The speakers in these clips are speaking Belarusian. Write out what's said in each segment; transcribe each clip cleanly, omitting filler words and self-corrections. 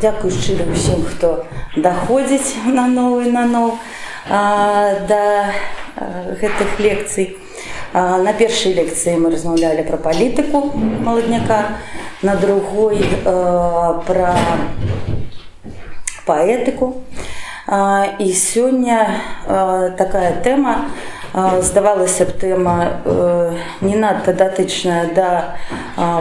Дзякую шчыра ўсім, хто даходзіць на новы да гэтых лекцый. На першай лекцыі мы размаўлялі пра палітыку маладняка, на другой пра паэтыку. І сёння такая тэма, здавалася б, тэма не надта датычная да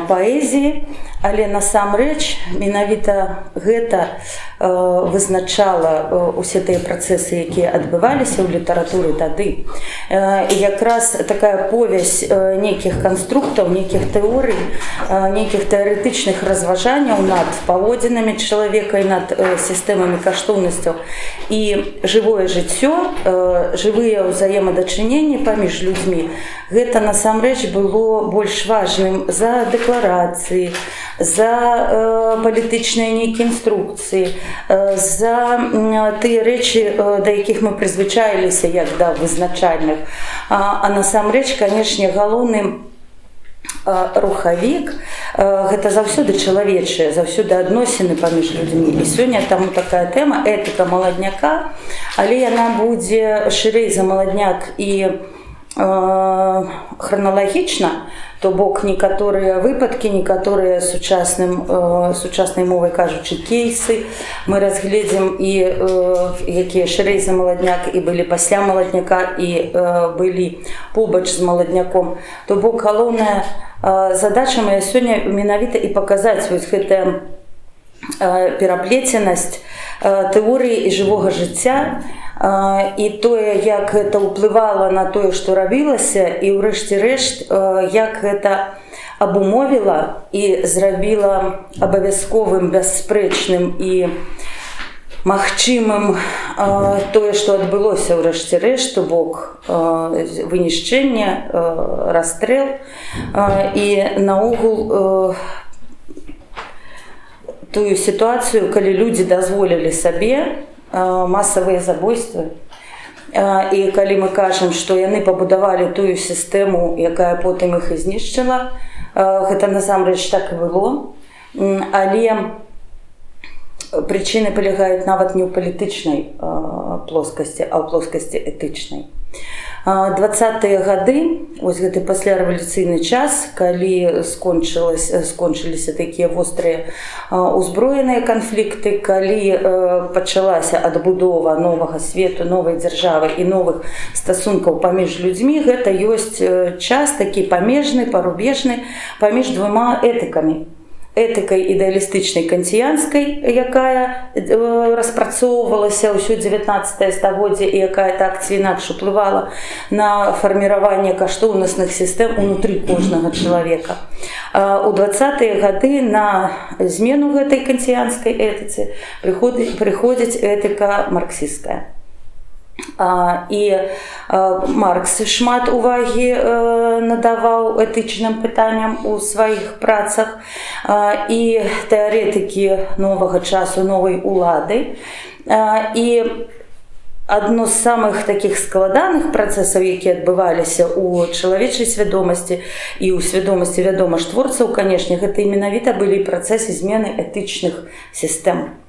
паэзіі, але насамрэч менавіта гэта вызначала усе тыя працэсы, якія адбываліся ў літаратуры тады. І якраз такая повязь нейкіх канструктаў, нейкіх тэорый, нейкіх тэарэтычных разважанняў над паводзінамі чалавека і над сістэмамі каштоўнасцяў і жывое жыццё, жывыя ўзаемадачыненні паміж людзьмі, гэта насамрэч было больш важным за дэкларацыі, за палітычныя нейкія інструкцыі, за тыя рэчы, да якіх мы прызвычаіліся як да вызначальных. А насамрэч, канешне, галоўны рухавік гэта заўсёды чалавечае, заўсёды адносіны паміж людзьмі. І сёння таму такая тэма этыка маладняка, але яна будзе шырэй за маладняк і храналагічна, то бок некаторыя выпадкі, некаторыя сучаснай мовай кажучы кейсы мы разгледзім, і якія шырэй за маладняк і былі пасля маладняка і былі побач з маладняком. То бок галоўная задача моя сёння менавіта і паказаць вось гэтая пераплеценасць тэорыі і жывога жыцця, і тое, як гэта ўплывала на тое, што рабілася, і ўрэшце рэшт, як гэта абумовіла і зрабіла абавязковым, бясспрэчным і магчымым тое, што адбылося ўрэшце рэшт, то бок вынішчэнне, расстрэл і наогул тую сітуацыю, калі людзі дазволілі сабе масавыя забойствы. І калі мы кажам, што яны пабудавалі тую сістэму, якая потым іх і знішчыла, гэта насамрэч так і было. Але прычыны палягаюць нават не ў палітычнай плоскасці, а ў плоскасці этычнай. 20-тыя гады, ось гэты паслярэвалюцыйны час, калі скончыліся такія вострыя узброеныя канфлікты, калі пачалася адбудова новага свету, новай дзяржавы і новых стасункаў паміж людзьмі, гэта ёсць час такі памежны, парубежны паміж двума этыкамі. Этыкай ідэалістычнай канціянскай, якая распрацоўвалася ўсё 19 стагоддзе і якая так ці інакш уплывала на фарміраванне каштоўнасных сістэм унутры кожнага чалавека. У 20-тыя гады на змену гэтай канціянскай этыцы прыходзіць этыка марксісцкая. І Маркс шмат увагі надаваў этычным пытанням у сваіх працах, і тэарэтыкі новага часу, новай улады. І адно з самых такіх складаных працэсаў, якія адбываліся ў чалавечай свядомасці і ў свядомасці, вядома ж, творцаў, канешне, гэта і менавіта былі працэсы змены этычных сістэм.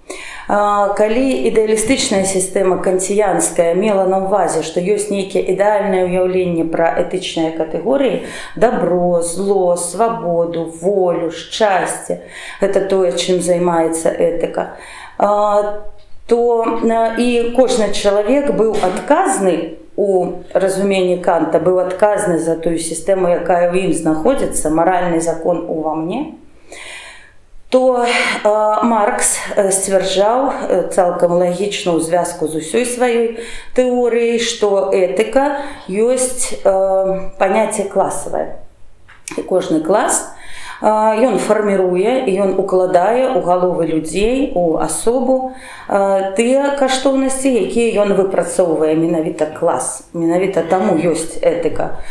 Калі ідэалістычная сістэма канціянская мела на ўвазе, што ёсць нейкія ідэальнае ўяўленне пра этычныя катэгорыі, дабро, зло, свабоду, волю, шчасце, гэта тое, чым займаецца этыка, то і кожны чалавек быў адказны у разуменні Канта, быў адказны за тую сістэму, якая ў ім знаходзіцца, маральны закон ува мне, то Маркс сцвярджаў цалкам лагічна ў звязку з усёй сваёй тэорыяй, што этыка ёсць паняцце класавае. І кожны клас ён фарміруе і ён укладае ў галовы людзей, у асобу тыя каштоўнасці, якія ён выпрацоўвае, менавіта клас. Менавіта таму ёсць этыка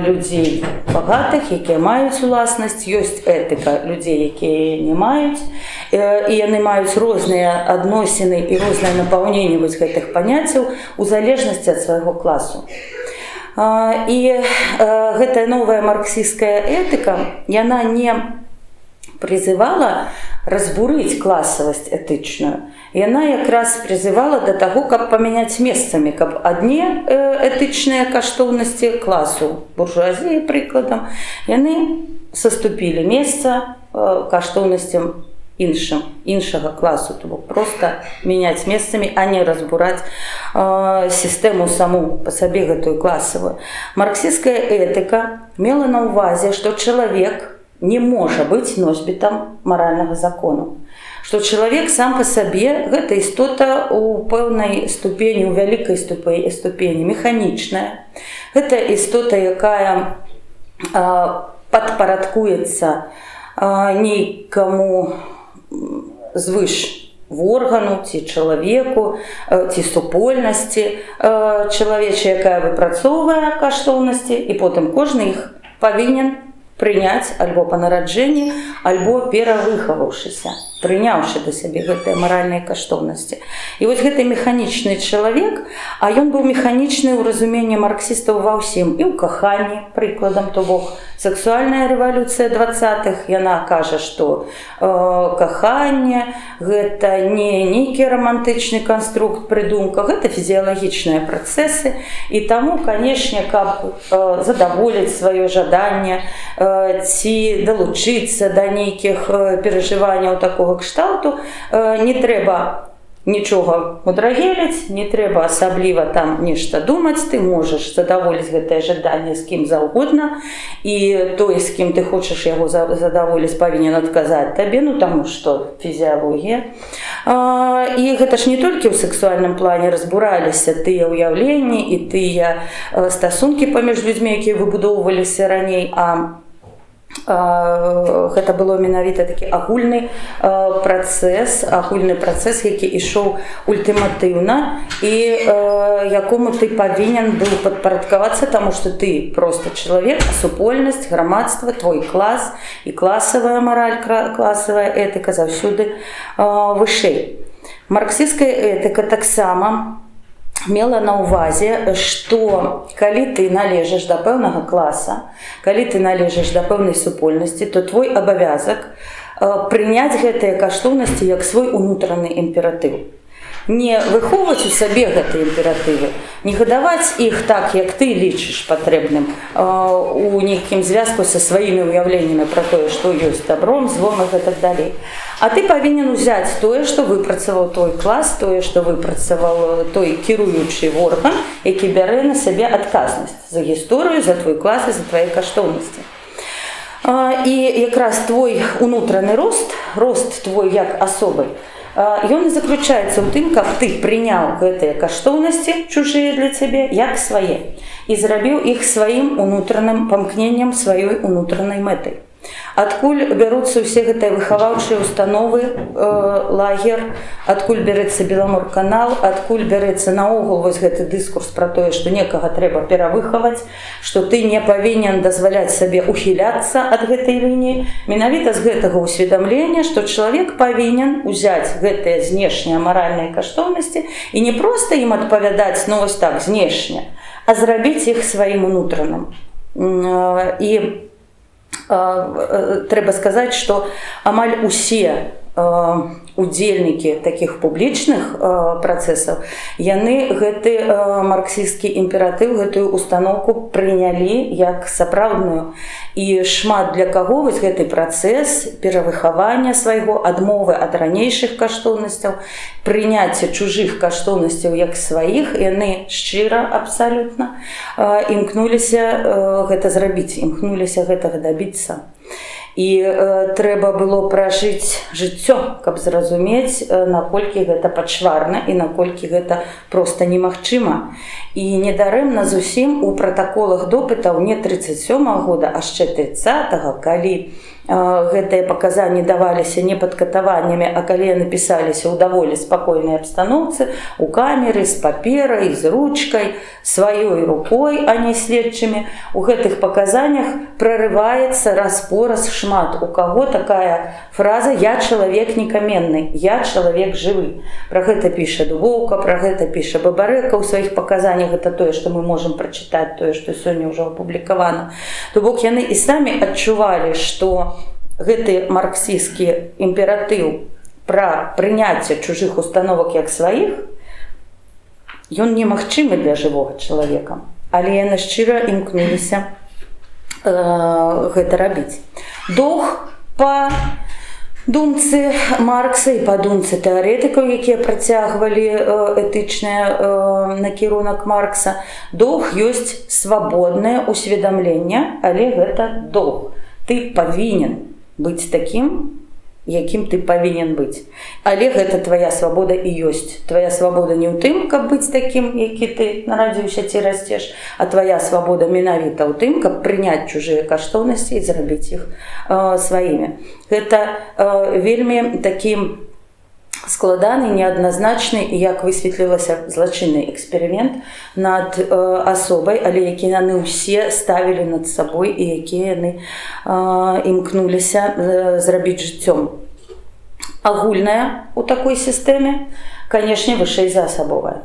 людзей багатых, якія маюць уласнасць, ёсць этыка людзей, якія не маюць, і яны маюць розныя адносіны і рознае напаўненне вось гэтых паняццяў у залежнасці ад свайго класу. І гэтая новая марксісцкая этыка, яна не призывала разбурыць класавасць этычную. Яна якраз призывала до таго, каб памяняць месцамі, каб адне этычныя каштоўнасці класу буржуазіі, прыкладам, яны саступілі месца каштоўнасцям іншага класу, то бок просто мяняць месцамі, а не разбураць сістэму саму па сабе гэтую класавую. Марксісцкая этыка мела на ўвазе, што чалавек не можа быць носьбітам маральнага закону, што чалавек сам па сабе гэта істота ў пэўнай ступені, у вялікай ступені механічная. Гэта істота, якая падпарадкуецца нейкаму звыш органу, ці чалавеку, ці супольнасці чалавечай, якая выпрацоўвае каштоўнасці, і потым кожны іх павінен прыняць альбо па нараджэнні, альбо перавыхаваўшыся, прыняўшы да сябе гэтыя маральныя каштоўнасці. І вось гэты механічны чалавек, а ён быў механічны ў разуменні марксістаў ва ўсім, і ў каханні, прыкладам, то бок сексуальная рэвалюцыя 20-х, яна кажа, што каханне гэта не нейкі рамантычны канструкт, прыдумка, гэта фізіялагічныя працэсы, і таму, канешне, каб задаволіць сваё жаданне ці далучыцца да нейкіх перажыванняў такога кшталту, не трэба нічога мудрагеліць, не трэба асабліва там нешта думаць, ты можаш задаволіць гэтае жаданне з кім заўгодна, і той, з кім ты хочаш яго задаволіць, павінен адказаць табе, ну таму што фізіялогія. І гэта ж не толькі ў сексуальным плане разбураліся тыя ўяўленні і тыя стасункі паміж людзьмі, якія выбудоўваліся раней, а гэта было менавіта такі агульны працэс, які ішоў ультыматыўна і якому ты павінен быў падпарадкавацца, таму што ты проста чалавек, а супольнасць, грамадства, твой клас і класавая мараль, класавая этыка заўсёды вышэй. Марксісцкая этыка таксама мела на ўвазе, што калі ты належыш да пэўнага класа, калі ты належыш да пэўнай супольнасці, то твой абавязак прыняць гэтыя каштоўнасці як свой унутраны імператыў. Не выхоўваць у сабе гэтыя імператывы, не гадаваць іх так, як ты лічыш патрэбным у нейкім звязку са сваімі ўяўленнямі пра тое, што ёсць добром, злом і гэтак далей. А ты павінен узяць тое, што выпрацаваў твой клас, тое, што выпрацаваў той кіруючы орган, які бярэ на сабе адказнасць за гісторыю, за твой клас і за твае каштоўнасці. І якраз твой унутраны рост твой як асобы, ён і заключаецца ў тым, каб ты прыняў гэтыя каштоўнасці чужыя для цябе як свае і зрабіў іх сваім унутраным памкненнем, сваёй унутранай мэтай. Адкуль бяруцца ўсе гэтыя выхаваўчыя установы, лагер, адкуль бярэцца Беламор-канал, адкуль бярэцца наогул вось гэты дыскурс пра тое, што некага трэба перавыхаваць, што ты не павінен дазваляць сабе ухіляцца ад гэтай лініі. Менавіта з гэтага ўсведамлення, што чалавек павінен узяць гэтыя знешнія маральныя каштоўнасці і не проста ім адпавядаць, ну вось так, знешне, а зрабіць іх сваім унутраным. І трэба сказаць, што амаль усе удзельнікі такіх публічных працэсаў, яны гэты марксісцкі імператыў, гэтую установку прынялі як сапраўдную. І шмат для каго вось гэты працэс перавыхавання свайго, адмовы ад ранейшых каштоўнасцяў, прыняцце чужых каштоўнасцяў як сваіх, яны шчыра абсалютна імкнуліся гэта зрабіць, імкнуліся гэтага дабіцца. І трэба было пражыць жыццё, каб зразумець, наколькі гэта пачварна і наколькі гэта проста немагчыма. І недарэмна зусім у пратаколах допытаў не 37-го года, а яшчэ 30-го, калі гэтыя паказанні даваліся не пад катаваннямі, а калі яны пісаліся ў даволі спакойнай абстаноўцы, у камеры, з паперай, з ручкай, сваёй рукой, а не следчымі, у гэтых паказаннях прарываецца раз-пораз шмат. У каго такая фраза «я чалавек не каменны», «я чалавек жывы». Пра гэта піша Дубоўка, пра гэта піша Бабарэка ў сваіх паказаннях. Гэта тое, што мы можам прачытаць, тое, што сёння ўжо апублікавана. То бок яны і самі адчувалі, што гэты марксісцкі імператыў пра прыняцце чужых установак як сваіх, ён немагчымы для жывога чалавека, але яны шчыра імкнуліся гэта рабіць. Доўг па думцы Маркса і па думцы тэарэтыкаў, якія працягвалі этычны накірунак Маркса, доўг ёсць свабоднае усведамленне, але гэта доўг. Ты павінен быць такім, якім ты павінен быць. Але гэта твая свабода і ёсць. Твая свабода не ў тым, каб быць такім, які ты нарадзіўся ці расцеш, а твая свабода менавіта ў тым, каб прыняць чужыя каштоўнасці і зрабіць іх сваімі. Гэта вельмі такі складаны, неадназначны і, як высветлілася, злачынны эксперымент над асобай, але які яны ўсе ставілі над сабой і якія яны імкнуліся зрабіць жыццём. Агульнае ў такой сістэме, канешне, вышэй за асабовае.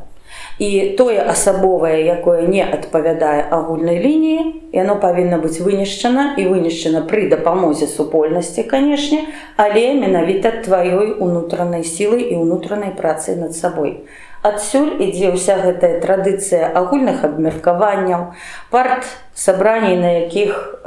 І тое асабовае, якое не адпавядае агульнай лініі, яно павінна быць вынішчана і вынішчана пры дапамозе супольнасці, канешне, але менавіта тваёй унутранай сілай і унутранай працай над сабой. Адсюль ідзе ўся гэтая традыцыя агульных абмеркаванняў, партсабраній, на якіх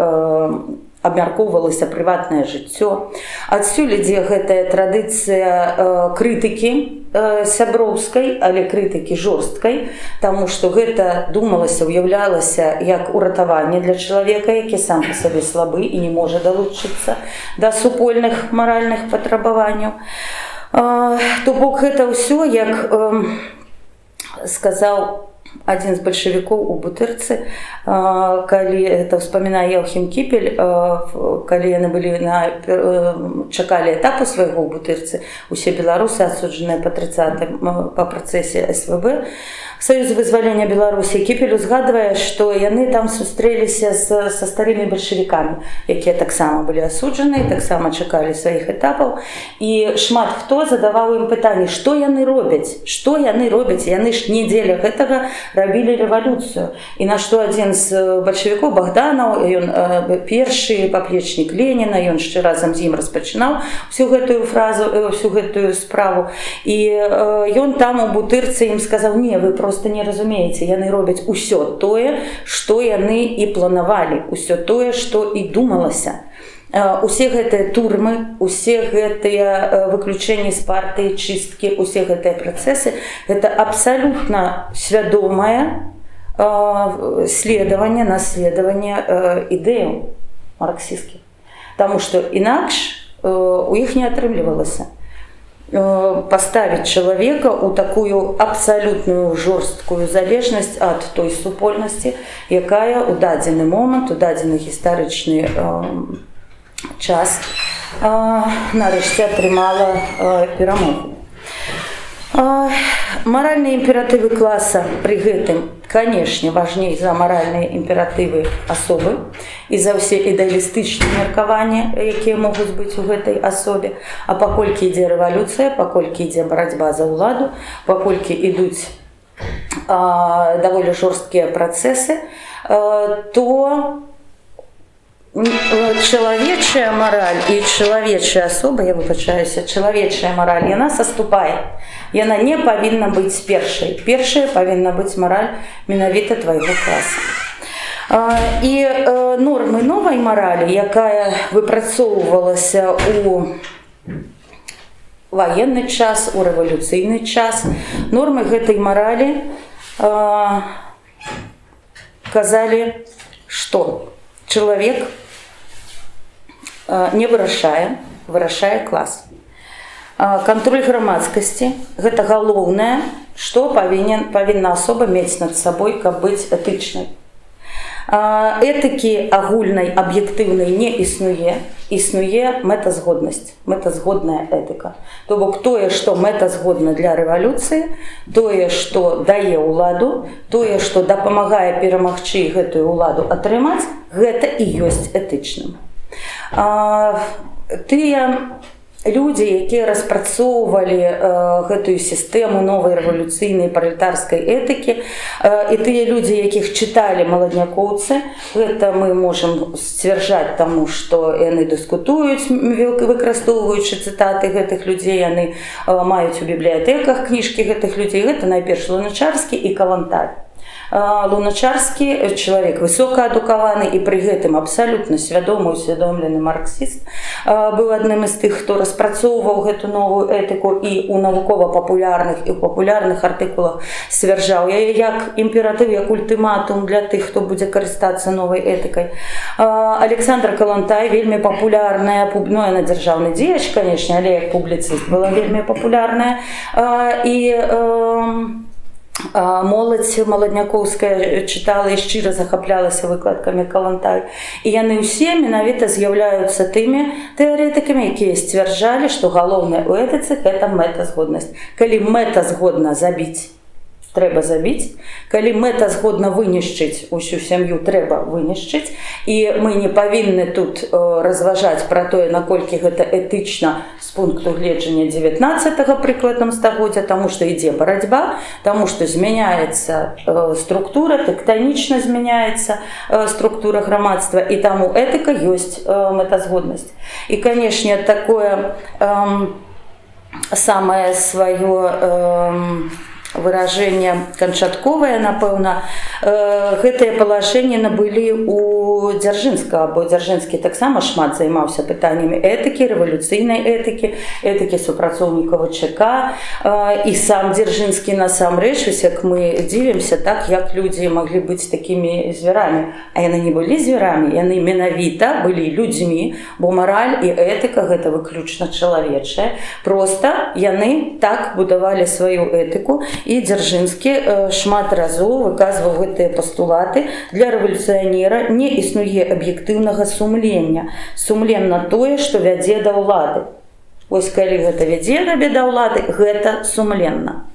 абмяркоўвалася прыватнае жыццё. Адсюль ідзе гэтая традыцыя крытыкі сяброўскай, але крытыкі жорсткай, таму што гэта думалася, уяўлялася як уратаванне для чалавека, які сам па сабе слабы і не можа далучыцца да супольных маральных патрабаванняў. То бок гэта ўсё, як сказаў адзін з бальшавікоў у Бутырцы, калі это ўспамінае Яўхім Кіпель, калі яны былі чакалі этапу свайго ў Бутырцы, усе беларусы, асуджаныя па працэсе СВБ, Саюз вызвалення Беларусі, Кіпель узгадвае, што яны там сустрэліся са старымі бальшавікамі, якія таксама былі асуджаныя, таксама чакалі сваіх этапаў, і шмат хто задаваў ім пытанні, што яны робяць, што яны робяць, яны ж не дзеля гэтага рабілі рэвалюцыю. І на што адзін з бальшавікоў, Богданаў, ён першы паплечнік Леніна, ён яшчэ разам з ім распачынаў всю гэтую справу, і ён там у Бутырцы ім сказаў: не, вы просто не разумееце, яны робяць усё тое, што яны і планавалі, усё тое, што і думалася. Усе гэтыя турмы, усе гэтыя выключэнні з партыі, чысткі, усе гэтыя працэсы — гэта абсалютна свядомае следаванне, наследаванне ідэяў марксісцкіх. Таму што інакш у іх не атрымлівалася поставить человека у такую абсолютную жорсткую залежнасць ад той супольнасці, якая у дадзены момант, у дадзены гістарычны час нарэшце атрымала перамогу. Маральныя імператывы класа пры гэтым, канешне, важней за маральныя імператывы асобы і за ўсе ідэалістычныя меркаванні, якія могуць быць у гэтай асобе. А паколькі ідзе рэвалюцыя, паколькі ідзе барацьба за ўладу, паколькі ідуць даволі жорсткія працэсы, то чалавечая мараль і чалавечая асоба, я выбачаюся, чалавечая мараль, яна саступае. Яна не павінна быць першай. Першая павінна быць мараль менавіта твайго класа. І нормы новай маралі, якая выпрацоўвалася ў ваенны час, у рэвалюцыйны час, нормы гэтай маралі казалі, што чалавек не вырашае, вырашае клас. Кантроль грамадскасці — гэта галоўнае, што павінна асоба мець над сабой, каб быць этычнай. Этыкі агульнай, аб'ектыўнай не існуе, існуе мэтазгоднасць, мэтазгодная этыка. То бок тое, што мэтазгодна для рэвалюцыі, тое, што дае ўладу, тое, што дапамагае перамагчы гэтую ўладу атрымаць, гэта і ёсць этычным. Тыя людзі, якія распрацоўвалі гэтую сістэму новай рэвалюцыйнай пралетарскай этыкі, і тыя людзі, якіх чыталі маладнякоўцы, гэта мы можам сцвярджаць таму, што яны дыскутуюць, выкарыстоўваючы цытаты гэтых людзей, яны маюць у бібліятэках кніжкі гэтых людзей. Гэта найперш Луначарскі і Калантай. Луначарскі чалавек высокаадукаваны і пры гэтым абсалютна свядомы, усвядомлены марксіст, быў адным з тых, хто распрацоўваў гэту новую этыку і ў навукова-папулярных і ў папулярных артыкулах сцвярджаў яе як імператыў, як ультыматум для тых, хто будзе карыстацца новай этыкай. Александр Калантай, вельмі папулярная, ну, яна дзяржаўны дзеяч, канечне, але як публіцыст была вельмі папулярная, і моладзь маладнякоўская чытала і шчыра захаплялася выкладкамі Калантай. І яны ўсе менавіта з'яўляюцца тымі тэарэтыкамі, якія сцвярджалі, што галоўнае ў этыцы – гэта мэтазгоднасць. Калі мэтазгодна забіць, трэба забіць. Калі мэтазгодна вынішчыць усю сям'ю, трэба вынішчыць. І мы не павінны тут разважаць пра тое, наколькі гэта этычна з пункту гледжання 19-го прыкладам стагоддзя, таму што ідзе барацьба, таму што змяняецца структура, тэктанічна змяняецца структура грамадства, і таму этыка ёсць мэтазгоднасць. І, канешне, такое самае сваё выражэнне канчатковае, напэўна, гэтыя палажэнні набылі у Дзяржынскага, бо Дзяржынскі таксама шмат займаўся пытаннямі этыкі, рэвалюцыйнай этыкі, этыкі супрацоўнікаў ЧК, і сам Дзяржынскі насамрэч, як мы дзівімся, так, як людзі маглі быць такімі звярамі. А яны не былі звярамі, яны менавіта былі людзьмі, бо мараль і этыка – гэта выключна чалавечае. Проста яны так будавалі сваю этыку. І Дзяржынскі шмат разоў выказваў гэтыя пастулаты. Для рэвалюцыянера не існуе аб'ектыўнага сумлення. Сумленна тое, што вядзе да ўлады. Вось калі гэта вядзе да ўлады, гэта сумленна.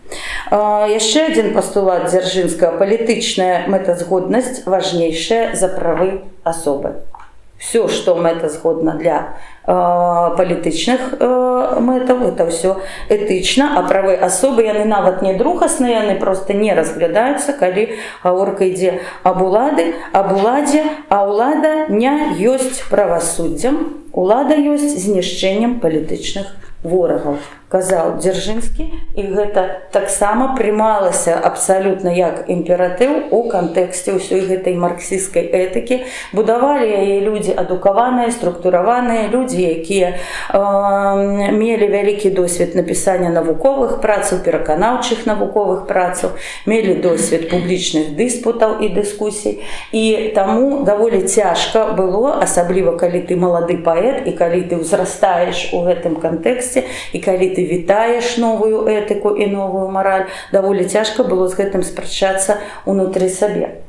Яшчэ адзін пастулат Дзяржынскага – палітычная мэтазгоднасць важнейшая за правы асобы. Все, што мэтазгодна для палітычных мэтаў, это ўсё этычна, а правы асобы яны нават не другасныя, яны проста не разглядаюцца, калі гаворка ідзе аб уладзе, а ўлада не ёсць правасуддзем, улада ёсць знішчэннем палітычных ворагаў, казаў Дзяржынскі, і гэта таксама прымалася абсалютна як імператыў у кантэксце ўсёй гэтай марксісцкай этыкі. Будавалі яе людзі адукаваныя, структураваныя, людзі, якія мелі вялікі досвед напісання навуковых працаў, пераканаўчых навуковых працаў, мелі досвед публічных дыспутаў і дыскусій. І таму даволі цяжка было, асабліва калі ты малады паэт і калі ты ўзрастаеш у гэтым кантэксце, і калі ты вітаеш новую этыку і новую мараль, даволі цяжка было з гэтым спрачацца ўнутры сябе.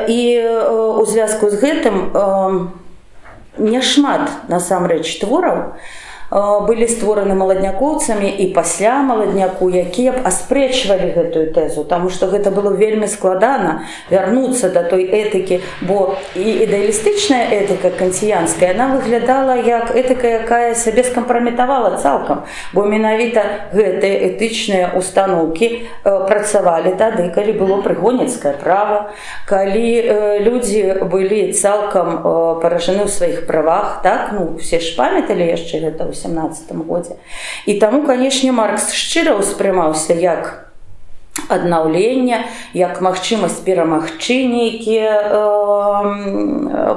І у звязку з гэтым няшмат насамрэч твораў былі створаны маладнякоўцамі і пасля маладняку, якія б аспрэчвалі гэтую тэзу, таму што гэта было вельмі складана вярнуцца да той этыкі, бо і ідэалістычная этыка кантіянская, яна выглядала як этыка, якая сябе скампраметавала цалкам, бо менавіта гэтыя этычныя устаноўкі працавалі тады, калі было прыгонніцкае права, калі людзі былі цалкам паражаны ў сваіх правах, так, ну, усе ж памяталі яшчэ гэта ў 17 годзе. І таму, канешне, Маркс шчыра ўспрымаўся як аднаўленне, як магчымасць перамагчы нейкія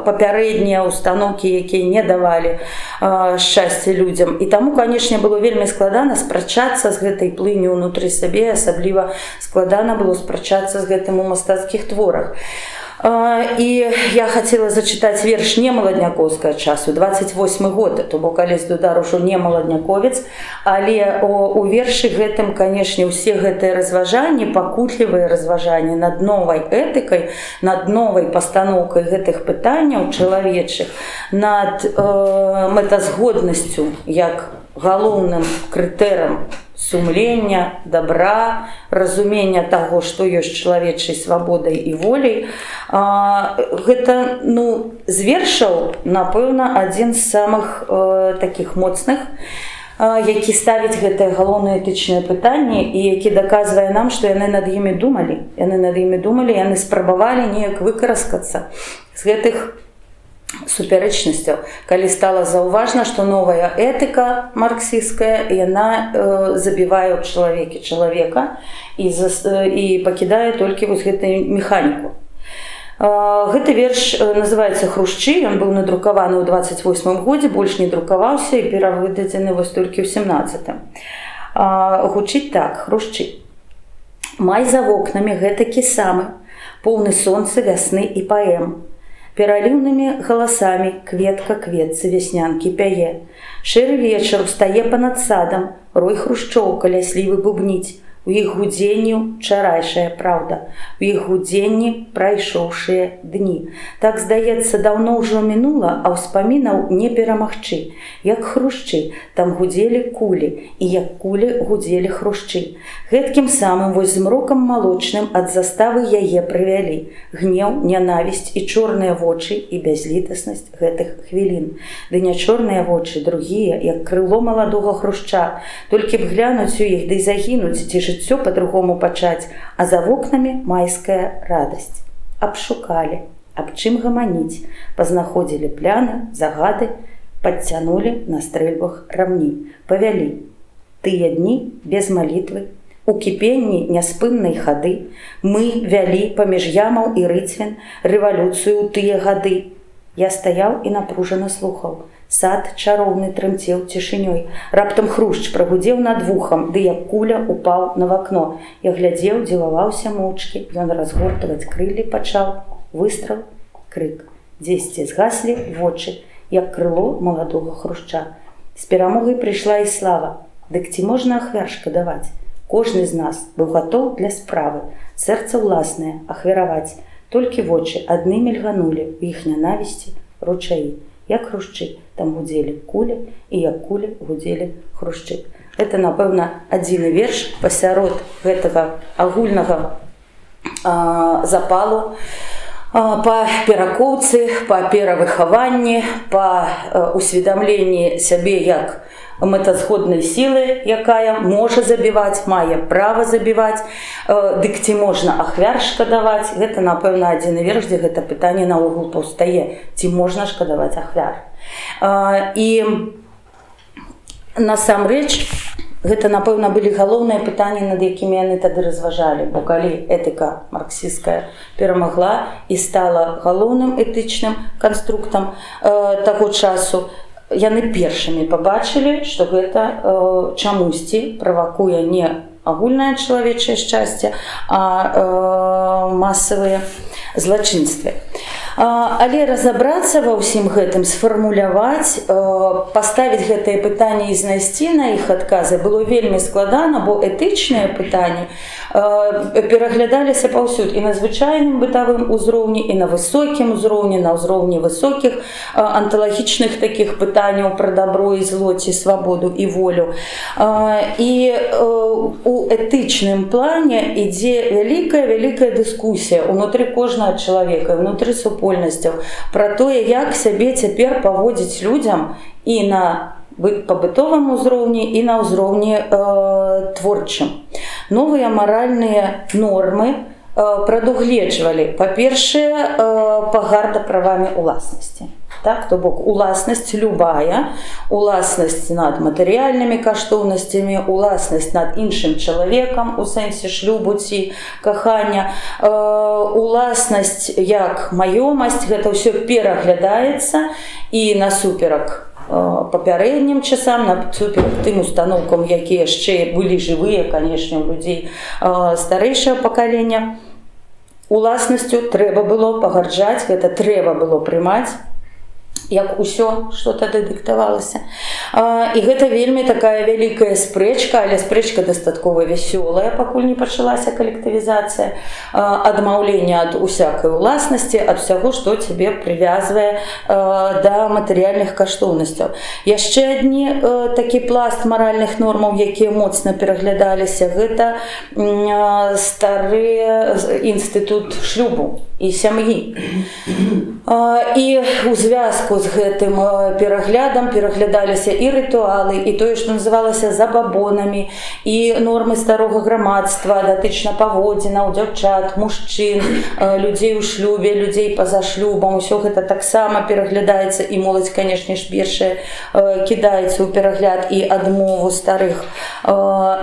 папярэднія устаноўкі, якія не давалі шчасця людзям. І таму, канешне, было вельмі складана спрачацца з гэтай плынню ўнутры сябе, асабліва складана было спрачацца з гэтым у мастацкіх творах. І я хацела зачытаць верш не маладнякоўскага часу, 28 год, то бок Алесь Дудар ужо не маладняковец, але у вершы гэтым, канешне, усе гэтыя разважанні, пакутлівыя разважанні над новай этыкай, над новай пастаноўкай гэтых пытанняў чалавечых, над мэтазгоднасцю як галоўным крытэрам сумлення, добра, разумення таго, што ёсць чалавечай свабодай і воляй. Гэта, з вершаў, напэўна, адзін з самых такіх моцных, які ставіць гэтае галоўнае этычнае пытанне і які даказвае нам, што яны над імі думалі. Яны спрабавалі неяк выкараскацца з гэтых супярэчнасцяў, калі стала заўважна, што новая этыка марксісцкая, яна забівае ў чалавеке чалавека і пакідае толькі вось гэтую механіку. Гэты верш называецца «Хрушчы», ён быў надрукаваны ў 28 годзе, больш не друкаваўся і перавыдадзены вось толькі ў 17-м. Гучыць так: «Хрушчы. Май за вокнамі гэтакі самы, поўны сонца, вясны і паэм. Пераліўнымі галасамі кветка кветцы вяснянкі пяе. Шэры вечар устае панад садам, рой хрушчоў каля слівы бубніць. У іх гудзенні ўчарайшая праўда, у іх гудзенні прайшоўшыя дні. Так, здаецца, даўно ўжо мінула, а ўспамінаў не перамагчы. Як хрушчы, там гудзелі кулі, і як кулі гудзелі хрушчы. Гэткім самым вось змрокам малочным ад заставы яе прывялі. Гнеў, нянавісць і чорныя вочы і бязлітаснасць гэтых хвілін. Ды не чорныя вочы, другія, як крыло маладога хрушча. Толькі б глянуць у іх, ды загінуць, ці жыццё по-другому пачаць, а за вокнамі майская радасць. Абшукалі, аб чым гаманіць, пазнаходзілі пляны, загады, падцянулі на стрэльбах рамні, павялі. Тыя дні без малітвы, у кіпенні няспыннай хады, мы вялі паміж ямаў і рыцвен рэвалюцыю ў тыя гады. Я стаяў і напружана слухаў. Сад чароўны трымцеў цішынёй. Раптам хрушч прагудзеў над вухам, ды як куля упаў на вакно. Я глядзеў, дзіваваўся моўчкі, ён разгортваць крыллі пачаў. Выстрал, крык. Дзесьці згаслі вочы, як крыло маладога хрушча. З перамогай прыйшла і слава. Дык ці можна ахвяр шкадаваць? Кожны з нас быў гатоў для справы, сэрца ўласнае ахвяраваць. Толькі вочы адны мільганулі, у іх нянавісці ручаі. Як хрушчы, там гудзелі кулі, і як кулі гудзелі хрушчы. Гэта, напэўна, адзіны верш пасярод гэтага агульнага запалу па перакоўцы, па перавыхаванні, па усведамленні сябе як мэтазгоднай сілы, якая можа забіваць, мае права забіваць, дык ці можна ахвяр шкадаваць. Гэта, напэўна, адзіны верш, дзе гэта пытанне наогул паўстае. Ці можна шкадаваць ахвяр? І насамрэч, гэта, напэўна, былі галоўныя пытанні, над якімі яны тады разважалі, бо калі этыка марксісцкая перамагла і стала галоўным этычным канструктам таго часу, яны першымі пабачылі, што гэта чамусьці правакуе не агульнае чалавечае шчасце, а масавыя злачынствы. Але разабрацца ва ўсім гэтым, сфармуляваць, паставіць гэтае пытанне і знайсці на іх адказы было вельмі складана, бо этычныя пытанні пераглядаліся паўсюль і на звычайным бытавым узроўні, і на высокім узроўні, на ўзроўні высокіх анталагічных такіх пытанняў пра дабро і зло, ці свабоду і волю. І у этычным плане ідзе вялікая дыскусія ўнутры кожнага чалавека, ўнутры супольнасцяў пра тое, як сябе цяпер паводзіць людзям і на пабытовым узроўні, і на ўзроўні творчым. Новыя маральныя нормы прадугледжвалі, па-першае, пагарда правамі уласнасці. Так, то бок уласнасць любая, уласнасць над матэрыяльнымі каштоўнасцямі, уласнасць над іншым чалавекам у сэнсе шлюбу ці кахання, уласнасць як маёмасць, гэта ўсё пераглядаецца і насуперак папярэднім часам, насуперак тым установкам, якія яшчэ былі жывыя, канешне, у людзей старэйшага пакалення. Уласнасцю трэба было пагарджаць, гэта трэба было прымаць. як усё, што тады дыктавалася. І гэта вельмі такая вялікая спрэчка, але спрэчка дастаткова вясёлая, пакуль не пачалася калектывізацыя, адмаўлення ад усякай уласнасці, ад усяго, што цябе прывязвае да матэрыяльных каштоўнасцяў. Яшчэ адні такі пласт маральных нормаў, якія моцна пераглядаліся, гэта стары інстытут шлюбу і сям'і. І ў звязку з гэтым пераглядам пераглядаліся і рытуалы, і тое, што называлася забабонамі, і нормы старога грамадства датычна паводзінаў, дзяўчат, мужчын, людзей у шлюбе, людзей па-за шлюбам. Усё гэта таксама пераглядаецца, і моладзь, канешне ж, першая кідаецца ў перагляд і адмову старых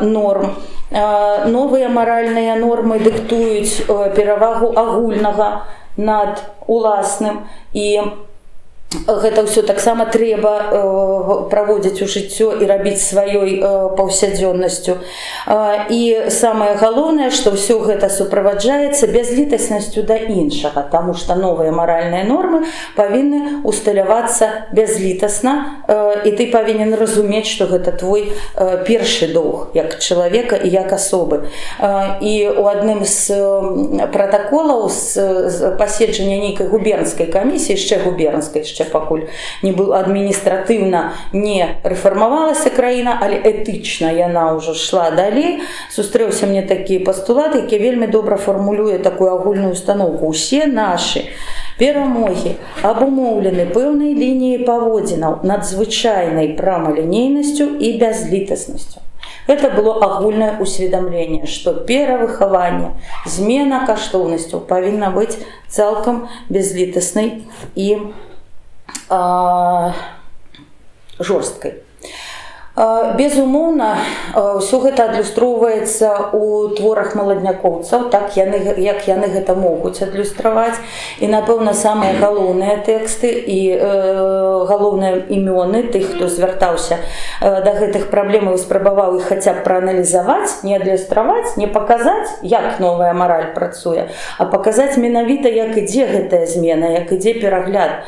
норм. Новыя маральныя нормы дыктуюць перавагу агульнага над уласным, і гэта ўсё таксама трэба праводзіць у жыццё і рабіць сваёй паўсядзённасцю. І самае галоўнае, што ўсё гэта суправаджаецца бязлітаснасцю да іншага, таму што новыя маральныя нормы павінны усталявацца бязлітасна, і ты павінен разумець, што гэта твой першы доўг як чалавека і як асобы. І ў адным з пратаколаў з паседжання нейкай губернскай камісіі, яшчэ губернскай, пакуль не быў адміністратыўна не рэфармавалася краіна, але этычна яна ўжо шла далей, сустрэўся мне такі пастулат, які вельмі добра фармулюе такую агульную установку. Усе нашы перамогі абумоўлены пэўнай лініяй паводзінаў, надзвычайнай прамалінейнасцю і бязлітаснасцю. Гэта было агульнае усведамленне, што перавыхаванне, змена каштоўнасцяў павінна быць цалкам бязлітаснай і жорсткай. Безумоўна, ўсё гэта адлюстроўваецца ў творах маладнякоўцаў, так як яны гэта могуць адлюстраваць. І, напэўна, самыя галоўныя тэксты і галоўныя імёны тых, хто звяртаўся да гэтых праблем і спрабаваў іх хаця б прааналізаваць, не адлюстраваць, не паказаць, як новая мараль працуе, а паказаць менавіта, як ідзе гэтая змена, як ідзе перагляд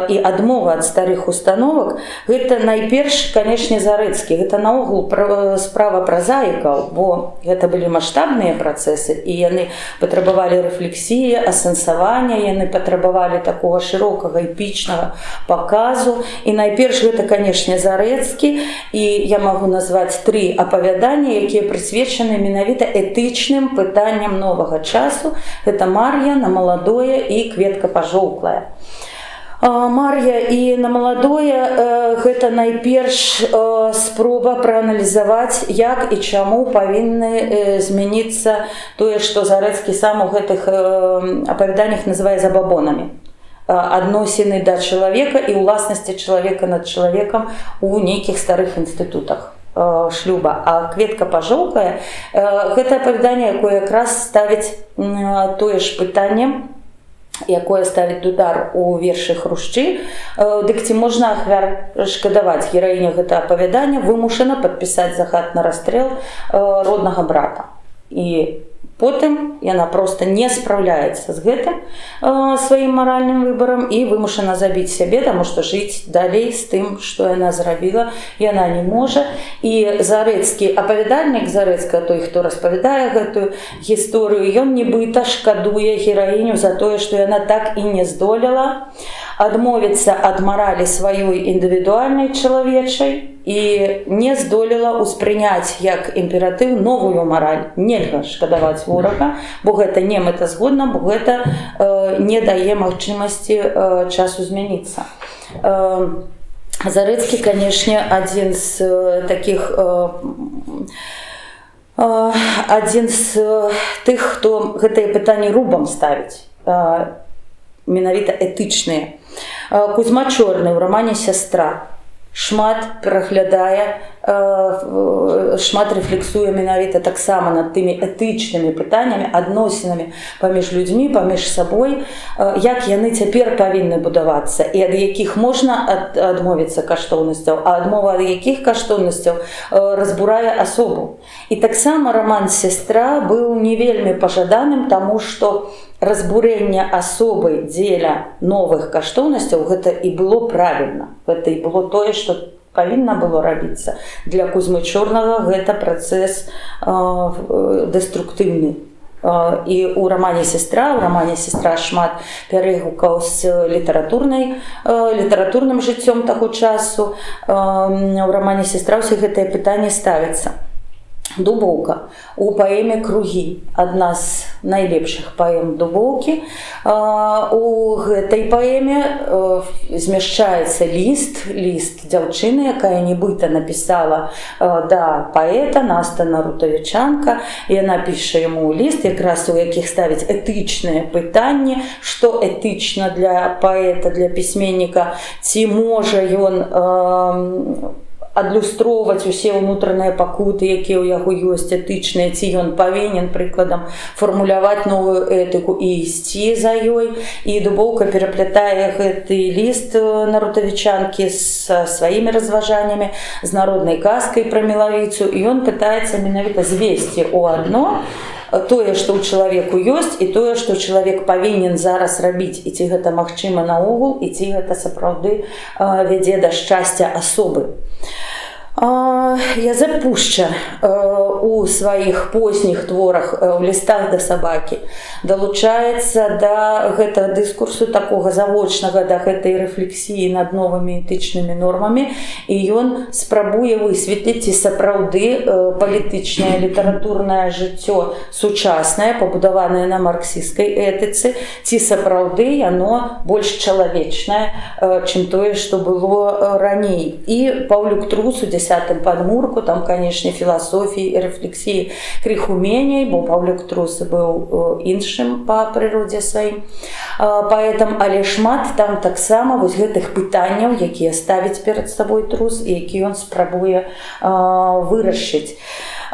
і адмова ад старых установак. Гэта найперш, канешне, Зарэцкі. Гэта наогул справа празаікаў, бо гэта былі маштабныя працэсы, і яны патрабавалі рэфлексіі, асэнсавання, яны патрабавалі такога шырокага эпічнага паказу. І найперш гэта, канешне, Зарэцкі, і я магу назваць 3 апавяданні, якія прысвечаны менавіта этычным пытанням новага часу. Гэта Мар'я, На маладое і Кветка пажоўклая. Мар'я і На маладое гэта найперш спроба прааналізаваць, як і чаму павінны змяніцца тое, што Зарэцкі сам у гэтых апавяданнях называе забабонамі. Адносіны да чалавека і уласнасці чалавека над чалавекам у нейкіх старых інстытутах шлюба. А Кветка пажоўклая гэта апавяданне, якое якраз ставіць тое ж пытанне, якое ставіць Дудар у вершы Хрушчы. Дык ці можна ахвяр шкадаваць? Гераіня гэта апавядання вымушана падпісаць загад на расстрэл роднага брата. І потым яна проста не спраўляецца з гэтым сваім маральным выбарам і вымушана забіць сябе, таму што жыць далей з тым, што яна зрабіла, яна не можа. І Зарэцкі, апавядальнік Зарэцка, той, хто распавядае гэтую гісторыю, ён нібыта шкадуе гераіню за тое, што яна так і не здолела адмовіцца ад маралі сваёй індывідуальнай чалавечай і не здолела ўспрыняць як імператыў новую мараль. Нельга шкадаваць ворага, бо гэта не мэтазгодна, бо гэта не дае магчымасці часу змяніцца. Зарэцкі, канешне, адзін з такіх адзін з тых, хто гэтае пытанне рубам ставіць, менавіта этычныя. Кузьма Чорны ў рамане «Сястра» шмат пераглядае шмат рэфлексуе менавіта таксама над тымі этычнымі пытаннямі, адносінамі паміж людзьмі, паміж сабой, як яны цяпер павінны будавацца і ад якіх можна адмовіцца каштоўнасцяў, а адмова ад якіх каштоўнасцяў разбурае асобу. І таксама раман «Сестра» быў не вельмі пажаданым, таму што разбурэнне асобы дзеля новых каштоўнасцяў гэта і было правільна. Гэта і было тое, што павінна было рабіцца. Для Кузьмы Чорнага гэта працэс дэструктыўны. І ў рамане «Сестра» шмат пярэгукаў з літаратурным жыццём таго часу. У рамане «Сестра» ўсе гэтыя пытанні ставяцца. Дубоўка у паэме «Кругі», адна з найлепшых паэм Дубоўкі. У гэтай паэме змяшчаецца ліст дзяўчыны, якая нібыта напісала да паэта Наста Нарутавічанка. Яна піша яму ліст, якраз у якіх ставіць этычныя пытанні, што этычна для паэта, для пісьменніка, ці можа ён адлюстроўваць усе ўнутраныя пакуты, якія ў яго ёсць этычныя, ці ён павінен, прыкладам, фармуляваць новую этыку і ісці за ёй. І Дубоўка пераплятае гэты ліст Нарутавічанкі з сваімі разважаннямі, з народнай казкай пра мелавіцу, і ён пытаецца менавіта звесці ў адно тое, што ў чалавеку ёсць, і тое, што чалавек павінен зараз рабіць, і ці гэта магчыма наогул, і ці гэта сапраўды вядзе да шчасця асобы. Язэп Пушча у сваіх позніх творах, у лістах да сабакі, далучаецца да гэтага дыскурсу такога завочнага, да гэтай рэфлексіі над новымі этычнымі нормамі, і ён спрабуе высветліць, ці сапраўды палітычнае літаратурнае жыццё сучаснае, пабудаванае на марксісцкай этыцы, ці сапраўды яно больш чалавечнае, чым тое, што было раней. І Паўлюк Трус у 10-м падмурку, там, канешне, філасофіі і рэфлексіі крыху меней, бо Паўлюк Трус быў іншым па прыродзе сваім паэтам, але шмат там таксама вось гэтых пытанняў, якія ставіць перад сабой Трус і які ён спрабуе вырашыць.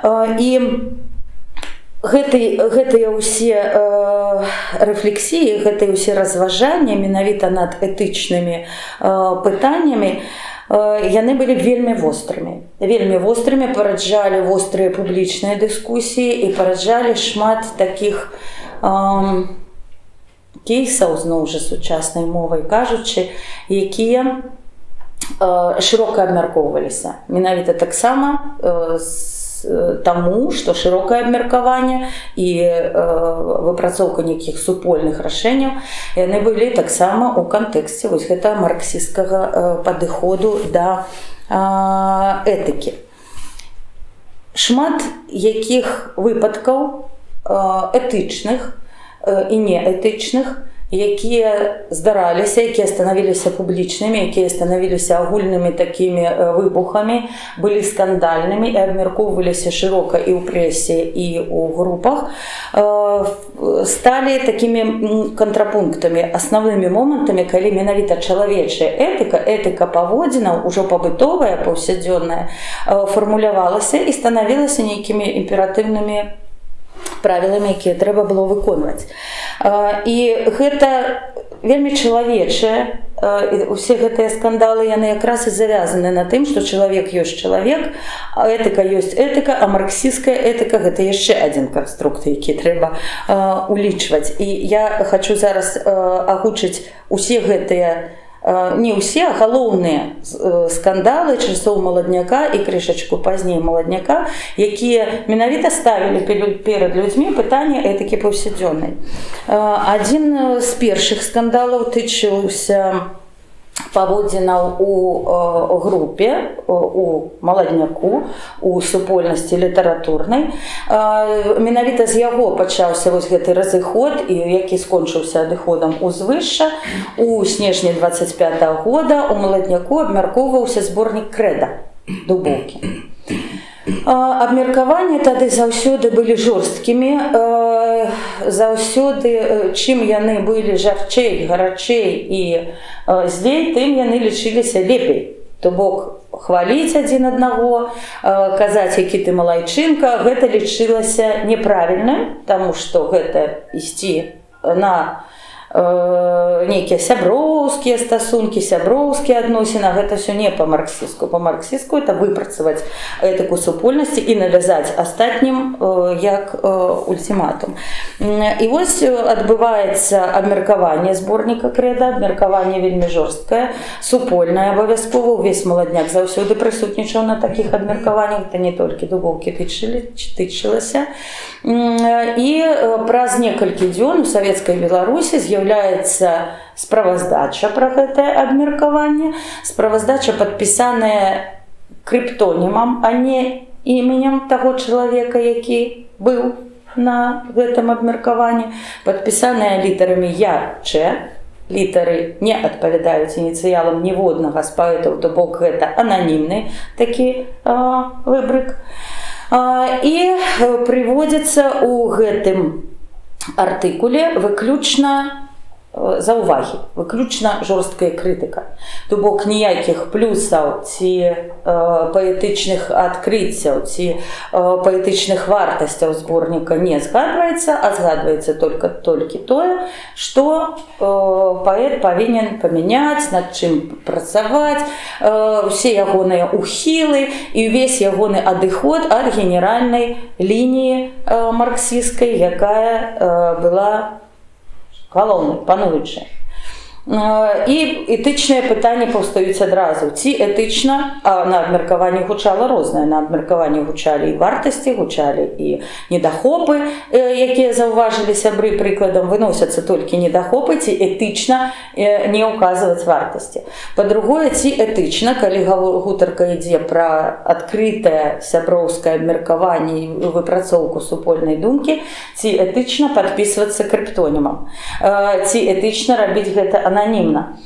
І гэтыя ўсе рэфлексіі, гэтыя ўсе разважанні менавіта над этычнымі пытаннямі, яны былі вельмі вострымі. Вельмі вострымі, параджалі вострыя публічныя дыскусіі і параджалі шмат такіх кейсаў, зноў жа сучаснай мовай кажучы, якія шырока абмяркоўваліся. Менавіта таксама таму, што шырокае абмеркаванне і выпрацоўка нейкіх супольных рашэнняў, яны былі таксама ў кантэксце вось гэтага марксісцкага падыходу да этыкі. Шмат якіх выпадкаў этычных і неэтычных, якія здараліся, якія станавіліся публічнымі, якія станавіліся агульнымі такімі выбухамі, былі скандальнымі і абмяркоўваліся шырока і ў прэсе, і ў групах, сталі такімі кантрапунктамі, асноўнымі момантамі, калі менавіта чалавечая этыка паводзінаў, ужо пабытовая, паўсядзённая, фармулявалася і станавілася нейкімі імператыўнымі правіламі, якія трэба было выконваць. І гэта вельмі чалавечае, усе гэтыя скандалы, яны якраз і завязаны на тым, што чалавек ёсць чалавек, а этыка ёсць этыка, а марксісцкая этыка гэта яшчэ адзін канструкт, які трэба улічваць. І я хачу зараз агучыць усе гэтыя, не ўсе, а галоўныя скандалы часоў маладняка і крышачку пазней маладняка, якія менавіта ставілі перад людзьмі пытанне этыкі паўсядзённай. Адзін з першых скандалаў тычыўся паводзінаў у групе, у маладняку, у супольнасці літаратурнай. Менавіта з яго пачаўся вось гэты разыход, які скончыўся адыходам узвышша. У снежні 25-го года у маладняку абмяркоўваўся зборнік «Крэда» Дубоўкі. Абмеркаванні тады заўсёды былі жорсткімі, заўсёды, чым яны былі жарчэй, гарачэй і злей, тым яны лічыліся лепей. То бок, хваліць адзін аднаго, казаць, які ты малайчынка, гэта лічылася неправільным, таму што гэта ісці на нейкія сяброўскія стасункі, сяброўскія адносіны, гэта ўсё не па-марксістку. Па-марксістку это выпрацаваць этыку супольнасці і навязаць астатнім як ультиматум. І вось адбываецца абмеркаванне зборніка крэда, абмеркаванне вельмі жорсткае, супольнае абавязкова, увесь маладняк заўсёды прысутнічаў на такіх абмеркаваннях, это не толькі Дубоўкі тычылася. І праз некалькі дзён у Савецкай Беларусі з'яўляецца справаздача пра гэтае абмеркаванне, справаздача падпісаная крыптонімам, а не іменем таго чалавека, які быў на гэтым абмеркаванні, падпісаная літарамі Я-Ч. Літары не адпавядаюць ініцыялам ніводнага з паэтаў, то бок гэта ананімны такі выбрык. І прыводзіцца ў гэтым артыкуле выключна заўвагі, выключна жорсткая крытыка. То бок ніякіх плюсаў ці паэтычных адкрыццяў ці паэтычных вартасцяў зборніка не згадваецца, а згадваецца толькі тое, што паэт павінен памяняць, над чым працаваць, усе ягоныя ухілы і ўвесь ягоны адыход ад генеральнай лініі марксісцкай, якая была галоўнай, пануючай. І этычныя пытанні паўстаюць адразу. Ці этычна, а на абмеркаванні гучала рознае, на абмеркаванні гучалі і вартасці, гучалі і недахопы, якія заўважылі сябры, прыкладам, выносяцца толькі недахопы, ці этычна не ўказваць вартасці. Па-другое, ці этычна, калі гутарка ідзе пра адкрытае сяброўскае абмеркаванне і выпрацоўку супольнай думкі, ці этычна падпісвацца крыптонімам, ці этычна рабіць гэта ананімна.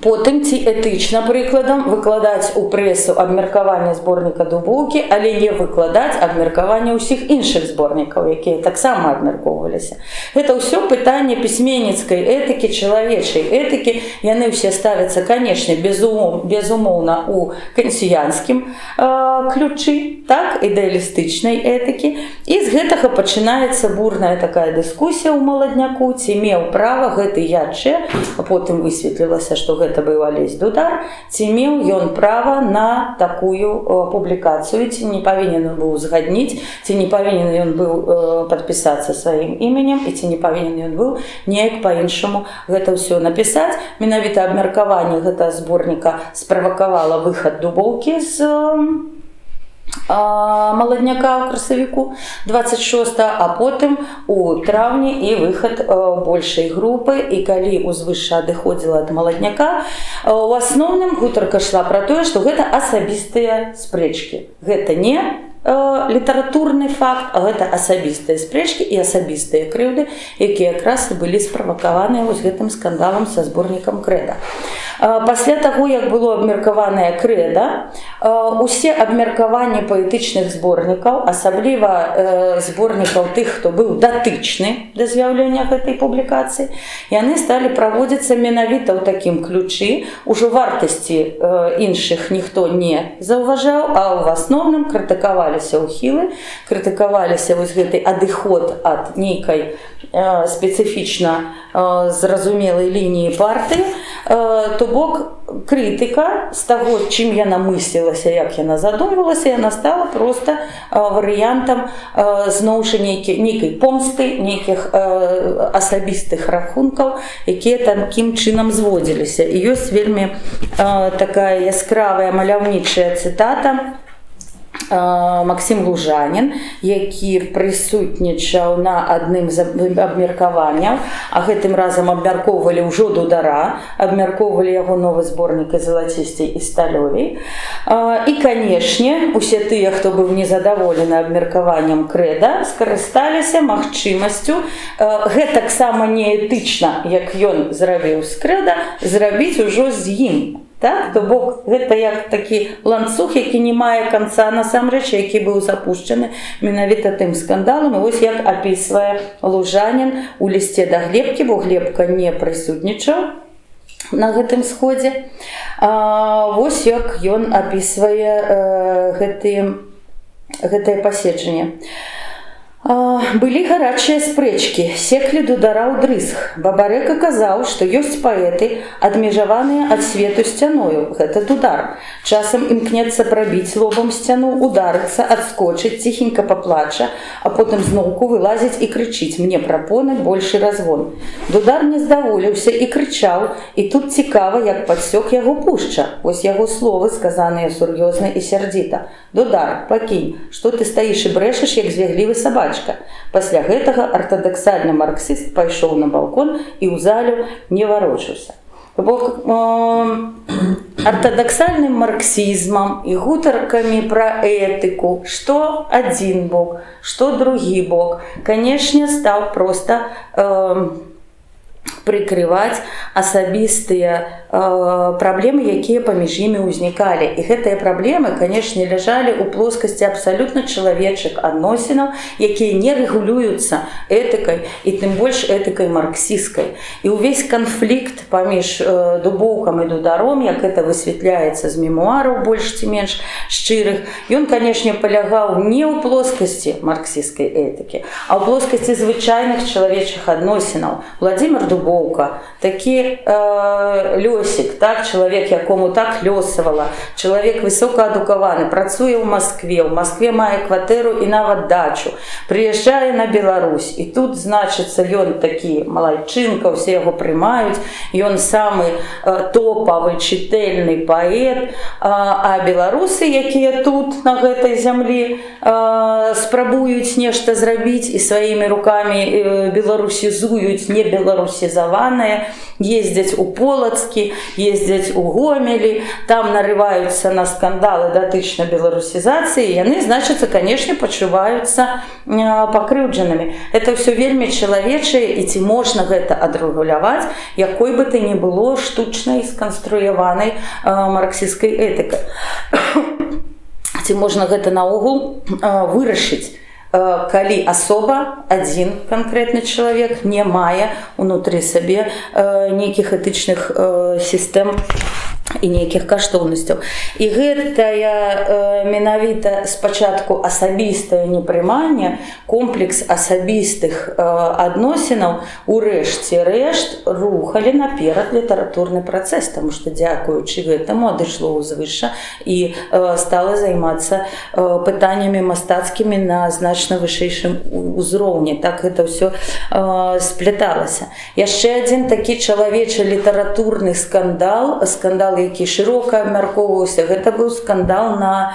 Потым ці этычна, прыкладам, выкладаць у прэсу абмеркаванне зборніка Дубоўкі, але не выкладаць абмеркаванне ўсіх іншых зборнікаў, якія таксама абмяркоўваліся. Гэта ўсё пытанне пісьменніцкай этыкі, чалавечай этыкі. Яны ўсе ставяцца, канешне, безумоўна, у кансіянскім ключы, так, ідэалістычнай этыкі. І з гэтага пачынаецца бурная такая дыскусія ў маладняку, ці меў права гэты Я-Ч, а потым высветлілася, што гэта быў Алесь Дудар, ці меў ён права на такую публікацыю, ці не павінен ён быў узгадніць, ці не павінен ён быў падпісацца сваім іменем, і ці не павінен ён быў неяк па-іншаму гэта ўсё напісаць. Менавіта абмеркаванне гэтага зборніка справакавала выхад Дубоўкі з маладняка ў красавіку 26, а потым у траўні і выхад большай групы. І калі узвышша адыходзіла ад маладняка, у асноўным гутарка шла пра тое, што гэта асабістыя спрэчкі. Гэта не літаратурны факт, а гэта асабістыя спрэчкі і асабістыя крыўды, якія якраз і былі справакаваныя вось гэтым скандалам са зборнікам крэда. Пасля таго, як было абмеркаванае крэда, усе абмеркаванні паэтычных зборнікаў, асабліва зборнікаў тых, хто быў датычны да з'яўлення гэтай публікацыі, яны сталі праводзіцца менавіта ў такім ключы. Ужо вартасці іншых ніхто не заўважаў, а ў асноўным крытыкаваліся ўхілы, крытыкаваліся вось гэты адыход ад нейкай спецыфічна зразумелай лініі партыі. То бок крытыка з таго, чым яна мыслілася, як яна задумвалася, яна стала проста варыянтам зноў жа нейкай помсты, нейкіх асабістых рахункаў, якія такім чынам зводзіліся. І ёсць вельмі такая яскравая маляўнічая цытата Максім Лужанін, які прысутнічаў на адным з абмеркаванняў, а гэтым разам абмяркоўвалі ўжо Дудара, абмяркоўвалі яго новы зборнік і залацісцей і сталёвей. І, канешне, усе тыя, хто быў незадаволены абмеркаваннем крэда, скарысталіся магчымасцю гэтаксама неэтычна, як ён зрабіў з крэда, зрабіць ужо з ім. Так? То бок гэта як такі ланцуг, які не мае канца насамрэч, які быў запушчаны менавіта тым скандалам. І вось як апісвае Лужанін у лісце да Глебкі, бо Глебка не прысутнічаў на гэтым сходзе. Вось як ён апісвае гэтае паседжанне. Былі гарачыя спрэчкі, секлі дудара ў дрысг. Бабарэка казаў, што ёсць паэты, адмежаваныя ад свету сцяною. Гэта дудар. Часам імкнецца прабіць лобам сцяну, ударыцца, адскочыць, ціхенька паплача, а потым зноўку вылазіць і крычыць: «Мне прапоны большы разгон». Дудар не здаволіўся і крычаў, і тут цікава, як падсёк яго Пушча. Вось яго словы, сказаныя сур'ёзна і сярдзіта. «Дудар, пакінь, што ты стаіш і брэшаш, як звяглівы сабач». Пасля гэтага артадаксальны марксіст пайшоў на балкон і ў залю не варочаўся. Бок артадаксальным марксізмам і гутаркамі пра этыку, што адзін бок, што другі бок, канешне, стаў проста прыкрываць асабістыя праблемы, якія паміж імі ўзнікалі. І гэтыя праблемы, канешне, ляжалі ў плоскасці абсалютна чалавечых адносінаў, якія не рэгулююцца этыкай і тым больш этыкай марксісцкай. І ўвесь канфлікт паміж Дубоўкам і Дударом, як гэта высвятляецца з мемуараў больш ці менш шчырых, ён, канешне, палягаў не ў плоскасці марксісцкай этыкі, а ў плоскасці звычайных чалавечых адносінаў. Владзімир Дубоўка, такі лёсік, так, чалавек, якому так лёсавала, чалавек высокаадукаваны, працуе ў Маскве мае кватэру і нават дачу, прыязджае на Беларусь, і тут, значыцца, ён такі малайчынка, усе яго прымаюць, ён самы топавы, чытэльны паэт, а беларусы, якія тут, на гэтай зямлі, спрабуюць нешта зрабіць і сваімі рукамі беларусізуюць небеларусізаваныя, ездзяць у Полацкі, ездзяць у Гомелі, там нарываюцца на скандалы датычна беларусізацыі, яны, значыцца, канешне, пачуваюцца пакрыўджанымі. Это ўсё вельмі чалавечае, і ці можна гэта адрэгуляваць, якой бы ты не было штучнай сканструяванай марксісцкай этыкай. Ці можна гэта наогул вырашыць, калі асоба, адзін канкрэтны чалавек, не мае ўнутры сабе нейкіх этычных сістэм і нейкіх каштоўнасцяў. І гэтая менавіта спачатку асабістае непрыманне, комплекс асабістых адносінаў урэшце рэшт рухалі наперад літаратурны працэс, таму што дзякуючы гэтаму адышло ўзвышша і стала займацца пытаннямі мастацкімі на значна вышэйшым узроўні. Так гэта ўсё спляталася. Яшчэ адзін такі чалавечы літаратурны скандал, які шырока абмяркоўваўся, гэта быў скандал на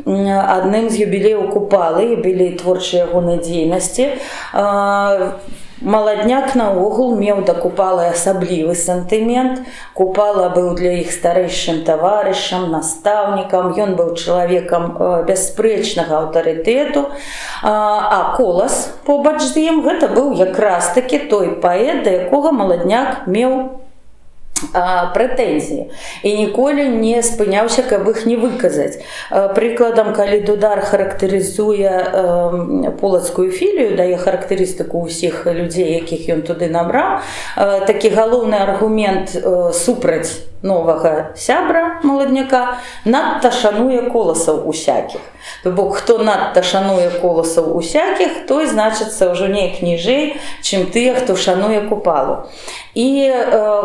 адным з юбілеяў Купалы, юбілей творчай ягонай дзейнасці. Маладняк наогул меў да Купалы асаблівы сантымент. Купала быў для іх старэйшым таварышам, настаўнікам, ён быў чалавекам бясспрэчнага аўтарытэту, а Колас побач з ім гэта быў якраз такі той паэт, да якога маладняк меў прэтэнзіі і ніколі не спыняўся, каб іх не выказаць. Прыкладам, калі Дудар характарызуе полацкую філію, дае характарыстыку ўсіх людзей, якіх ён туды набраў, такі галоўны аргумент супраць новага сябра маладняка: надта шануе коласаў усякіх. То бок, хто надта шануе коласаў усякіх, той, значыцца, ўжо неяк ніжэй, чым тыя, хто шануе Купалу. І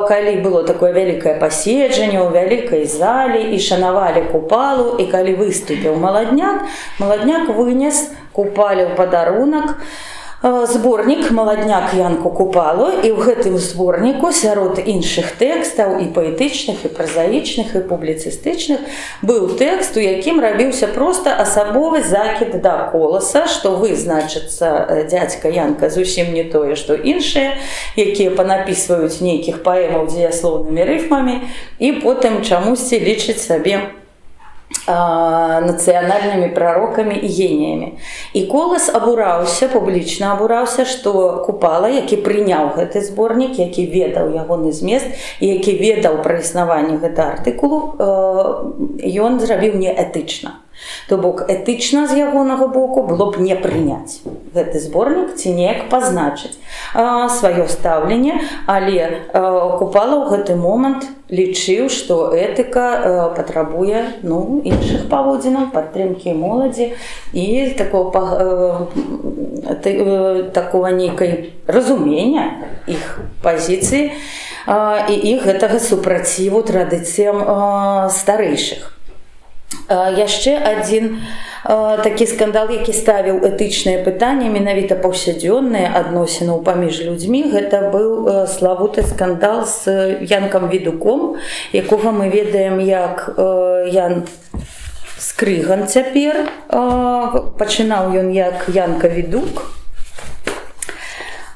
калі было такое вялікае паседжанне ў вялікай зале і шанавалі Купалу, і калі выступіў маладняк, маладняк вынес Купале ў падарунак зборнік «Маладняк Янку Купалу», і ў гэтым зборніку сярод іншых тэкстаў, і паэтычных, і празаічных, і публіцыстычных, быў тэкст, у якім рабіўся проста асабовы закід да Коласа, што вы, значыцца, дзядзька Янка зусім не тое, што іншыя, якія панапісваюць нейкіх паэмаў дзеяслоўнымі рыфмамі і потым чамусьці лічаць сабе нацыянальнымі прарокамі і геніямі. І Колас абураўся, публічна абураўся, што Купала, які прыняў гэты зборнік, які ведаў ягоны змест і які ведаў пра існаванне гэтага артыкулу, ён зрабіў неэтычна. То бок этычна з ягонага боку было б не прыняць гэты зборнік ці неяк пазначыць сваё стаўленне, але Купала ў гэты момант лічыў, што этыка патрабуе іншых паводзінаў, падтрымкі моладзі і такого нейкай разумення іх пазіцыі і іх гэтага супраціву традыцыям старэйшых. Яшчэ адзін такі скандал, які ставіў этычныя пытанні, менавіта паўсядзённыя адносінаў паміж людзьмі, гэта быў славуты скандал з Янкам Відуком, якога мы ведаем як Ян Скрыган цяпер. Пачынаў ён як Янка Відук.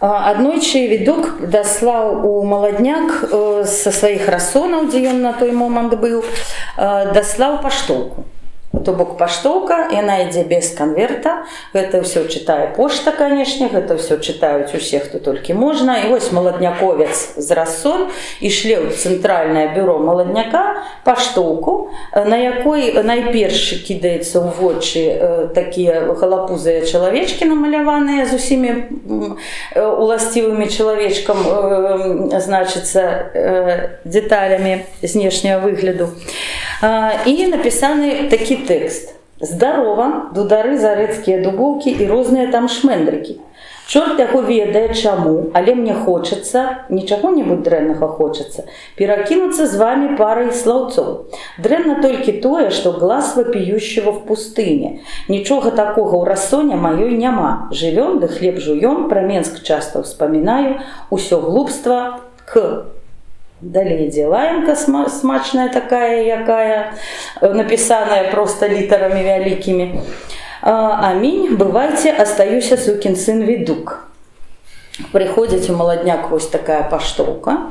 Аднойчы Відук даслаў у маладняк са сваіх расонаў, дзе ён на той момант быў, даслаў паштоўку. То бок паштоўка, яна ідзе без канверта, гэта ўсё чытае пошта, канешне, гэта ўсё чытаюць усе, хто толькі можна. І вось маладняковец з расон ішле ў цэнтральнае бюро маладняка паштоўку, на якой найперш кідаецца ў вочы такія галапузыя чалавечкі намаляваныя з усімі уласцівымі чалавечкам, значыцца, дэталямі знешняга выгляду. І напісаны такі тэкст. Здарова, дудары зарэцкія дубоўкі і розныя там шмэндрыкі. Чорт яго ведае чаму, але мне хочацца, не чаго-небудзь дрэннага хочацца, перакінуцца з вами парай слаўцоў. Дрэнна толькі тое, што глаз вапіющего в пустыне. Нічога такога ў расоне маёй няма. Жывём, да хлеб жуём, пра Менск часта ўспамінаю, усё глупства к... Далей ідзе лаянка смачная такая, якая напісаная проста літарамі вялікімі. Амінь, бывайце, астаюся сукін сын Відук. Прыходзіць у маладняк вось такая паштоўка.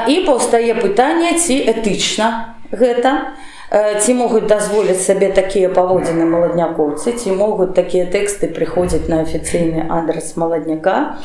І паўстае пытанне, ці этычна гэта, ці могуць дазволіць сабе такія паводзіны маладнякоўцы, ці могуць такія тэксты прыходзіць на афіцыйны адрас маладняка.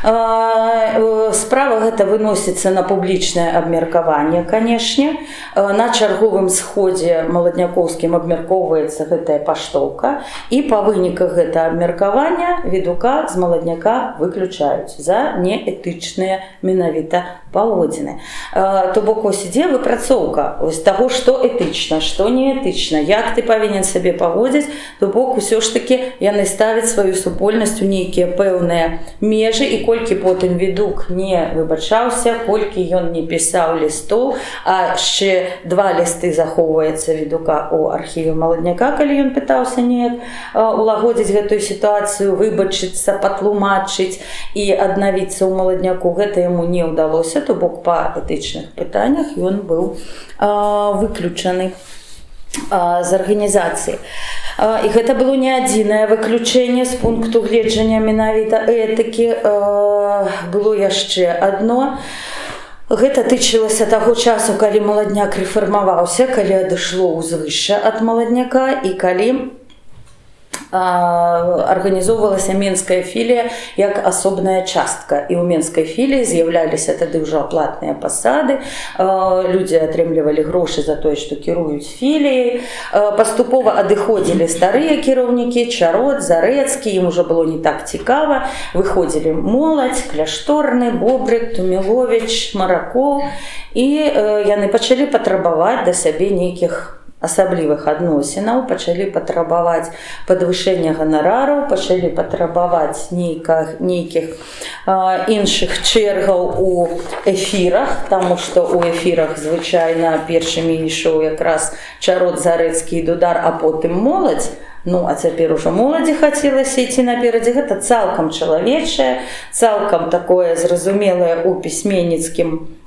Справа гэта выносіцца на публічнае абмеркаванне, канешне. На чарговым сходзе маладнякоўскім абмяркоўваецца гэтая паштоўка, і па выніках гэтага абмеркавання Відука з маладняка выключаюць за неэтычныя менавіта паводзіны. То бок ось ідзе выпрацоўка ось таго, што этычна, што неэтычна, як ты павінен сабе паводзіць, то бок усё ж такі яны ставяць сваю супольнасць у нейкія пэўныя межы, і колькі потым Відук не выбачаўся, колькі ён не пісаў лістоў, а яшчэ 2 лісты захоўваецца Відука ў архіве маладняка, калі ён пытаўся неяк улагодзіць гэтую сітуацыю, выбачыцца, патлумачыць і аднавіцца ў маладняку, гэта яму не ўдалося, то бок па этычных пытаннях ён быў выключаны з арганізацыі. І гэта было не адзінае выключэнне з пункту гледжання менавіта этыкі. Было яшчэ адно. Гэта тычылася таго часу, калі маладняк рэфармаваўся, калі адышло ўзвышша ад маладняка і калі арганізоўвалася Менская філія як асобная частка. І ў Менскай філіі з'яўляліся тады ўжо аплатныя пасады, людзі атрымлівалі грошы за тое, што кіруюць філіяй. Паступова адыходзілі старыя кіраўнікі, Чарот, Зарэцкі, ім ужо было не так цікава. Выходзілі моладзь, Кляшторны, Бобрык, Туміловіч, Маракоў, і яны пачалі патрабаваць да сябе нейкіх асаблівых адносінаў, пачалі патрабаваць падвышэння ганарараў, пачалі патрабаваць нейкіх іншых чэргаў у эфірах, таму што ў эфірах звычайна першымі ішоў якраз Чарот, Зарэцкі і Дудар, а потым моладзь. Ну, а цяпер ужо моладзі хацелася ісці наперадзе. Гэта цалкам чалавечае, цалкам такое зразумелае ў пісьменніцкім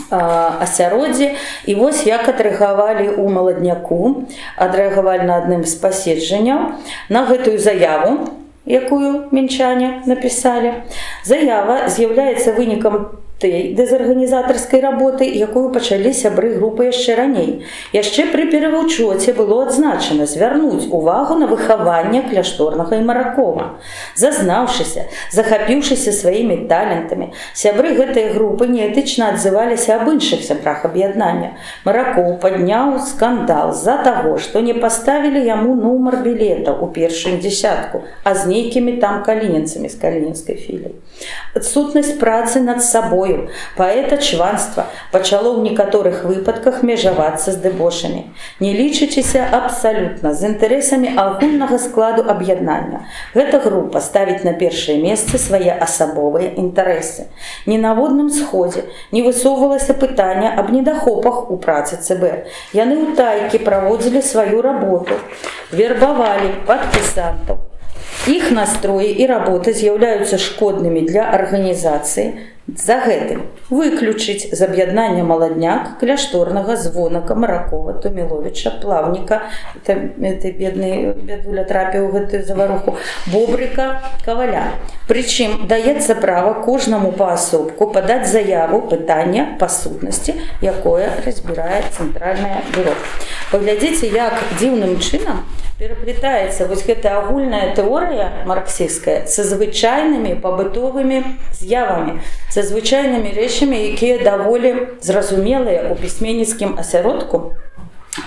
асяроддзі. І вось як адрэагавалі ў маладняку, адрэагавалі на адным з паседжанняў на гэтую заяву, якую мінчане напісалі. Заява з'яўляецца вынікам той дэзарганізатарскай работы, якую пачалі сябры групы яшчэ раней. Яшчэ пры перавучоце было адзначана звярнуць увагу на выхаванне кляшторнага і Маракова. Зазнаўшыся, захапіўшыся сваімі талентамі, сябры гэтай групы неэтычна адзываліся аб іншых сябрах аб'яднання. Маракоў падняў скандал з-за таго, што не паставілі яму нумар білета ў першую дзясятку, а з нейкімі там калінінцамі з калінінскай філіі. Адсутнасць працы над сабою, паэта-чванства пачало ў некаторых выпадках межавацца з дэбошамі, не лічачыся абсалютна з інтарэсамі агульнага складу аб'яднання. Гэта група ставіць на першае месца свае асабовыя інтарэсы. Ні на водным сходзе не высоўвалася пытання аб недахопах у працы ЦБ. Яны ўтайкі праводзілі сваю работу, вербавалі падпісантаў. Іх настроі і работы з'яўляюцца шкоднымі для арганізацыі. За гэтым выключыць з аб'яднання маладняк, кляшторнага, звонака, Маракова, Туміловіча, Плавніка, бядуля трапіў у гэтую заваруху, Бобрыка, Каваля. Прычым даецца права кожнаму паасобку падаць заяву пытання па сутнасці, якое разбірае цэнтральнае бюро. Паглядзіце, як дзіўным чынам пераплетаецца вось гэта агульная тэорыя марксістская са звычайнымі пабытовымі з'явамі, са звычайнымі рэчамі, якія даволі зразумелыя ў пісьменніцкім асяродку.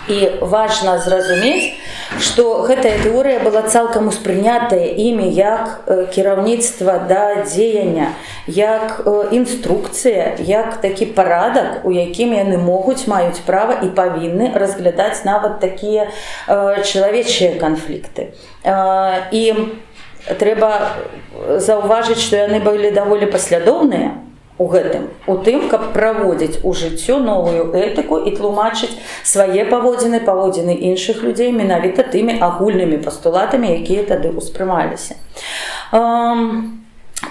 І важна зразумець, што гэтая тэорыя была цалкам успрынятая імі як кіраўніцтва да дзеяння, як інструкцыя, як такі парадак, у якім яны могуць, маюць права і павінны разглядаць нават такія чалавечыя канфлікты. І трэба заўважыць, што яны былі даволі паслядоўныя у гэтым, у тым, каб праводзіць у жыццё новую этыку і тлумачыць свае паводзіны, паводзіны іншых людзей менавіта тымі агульнымі пастулатамі, якія тады ўспрымаліся.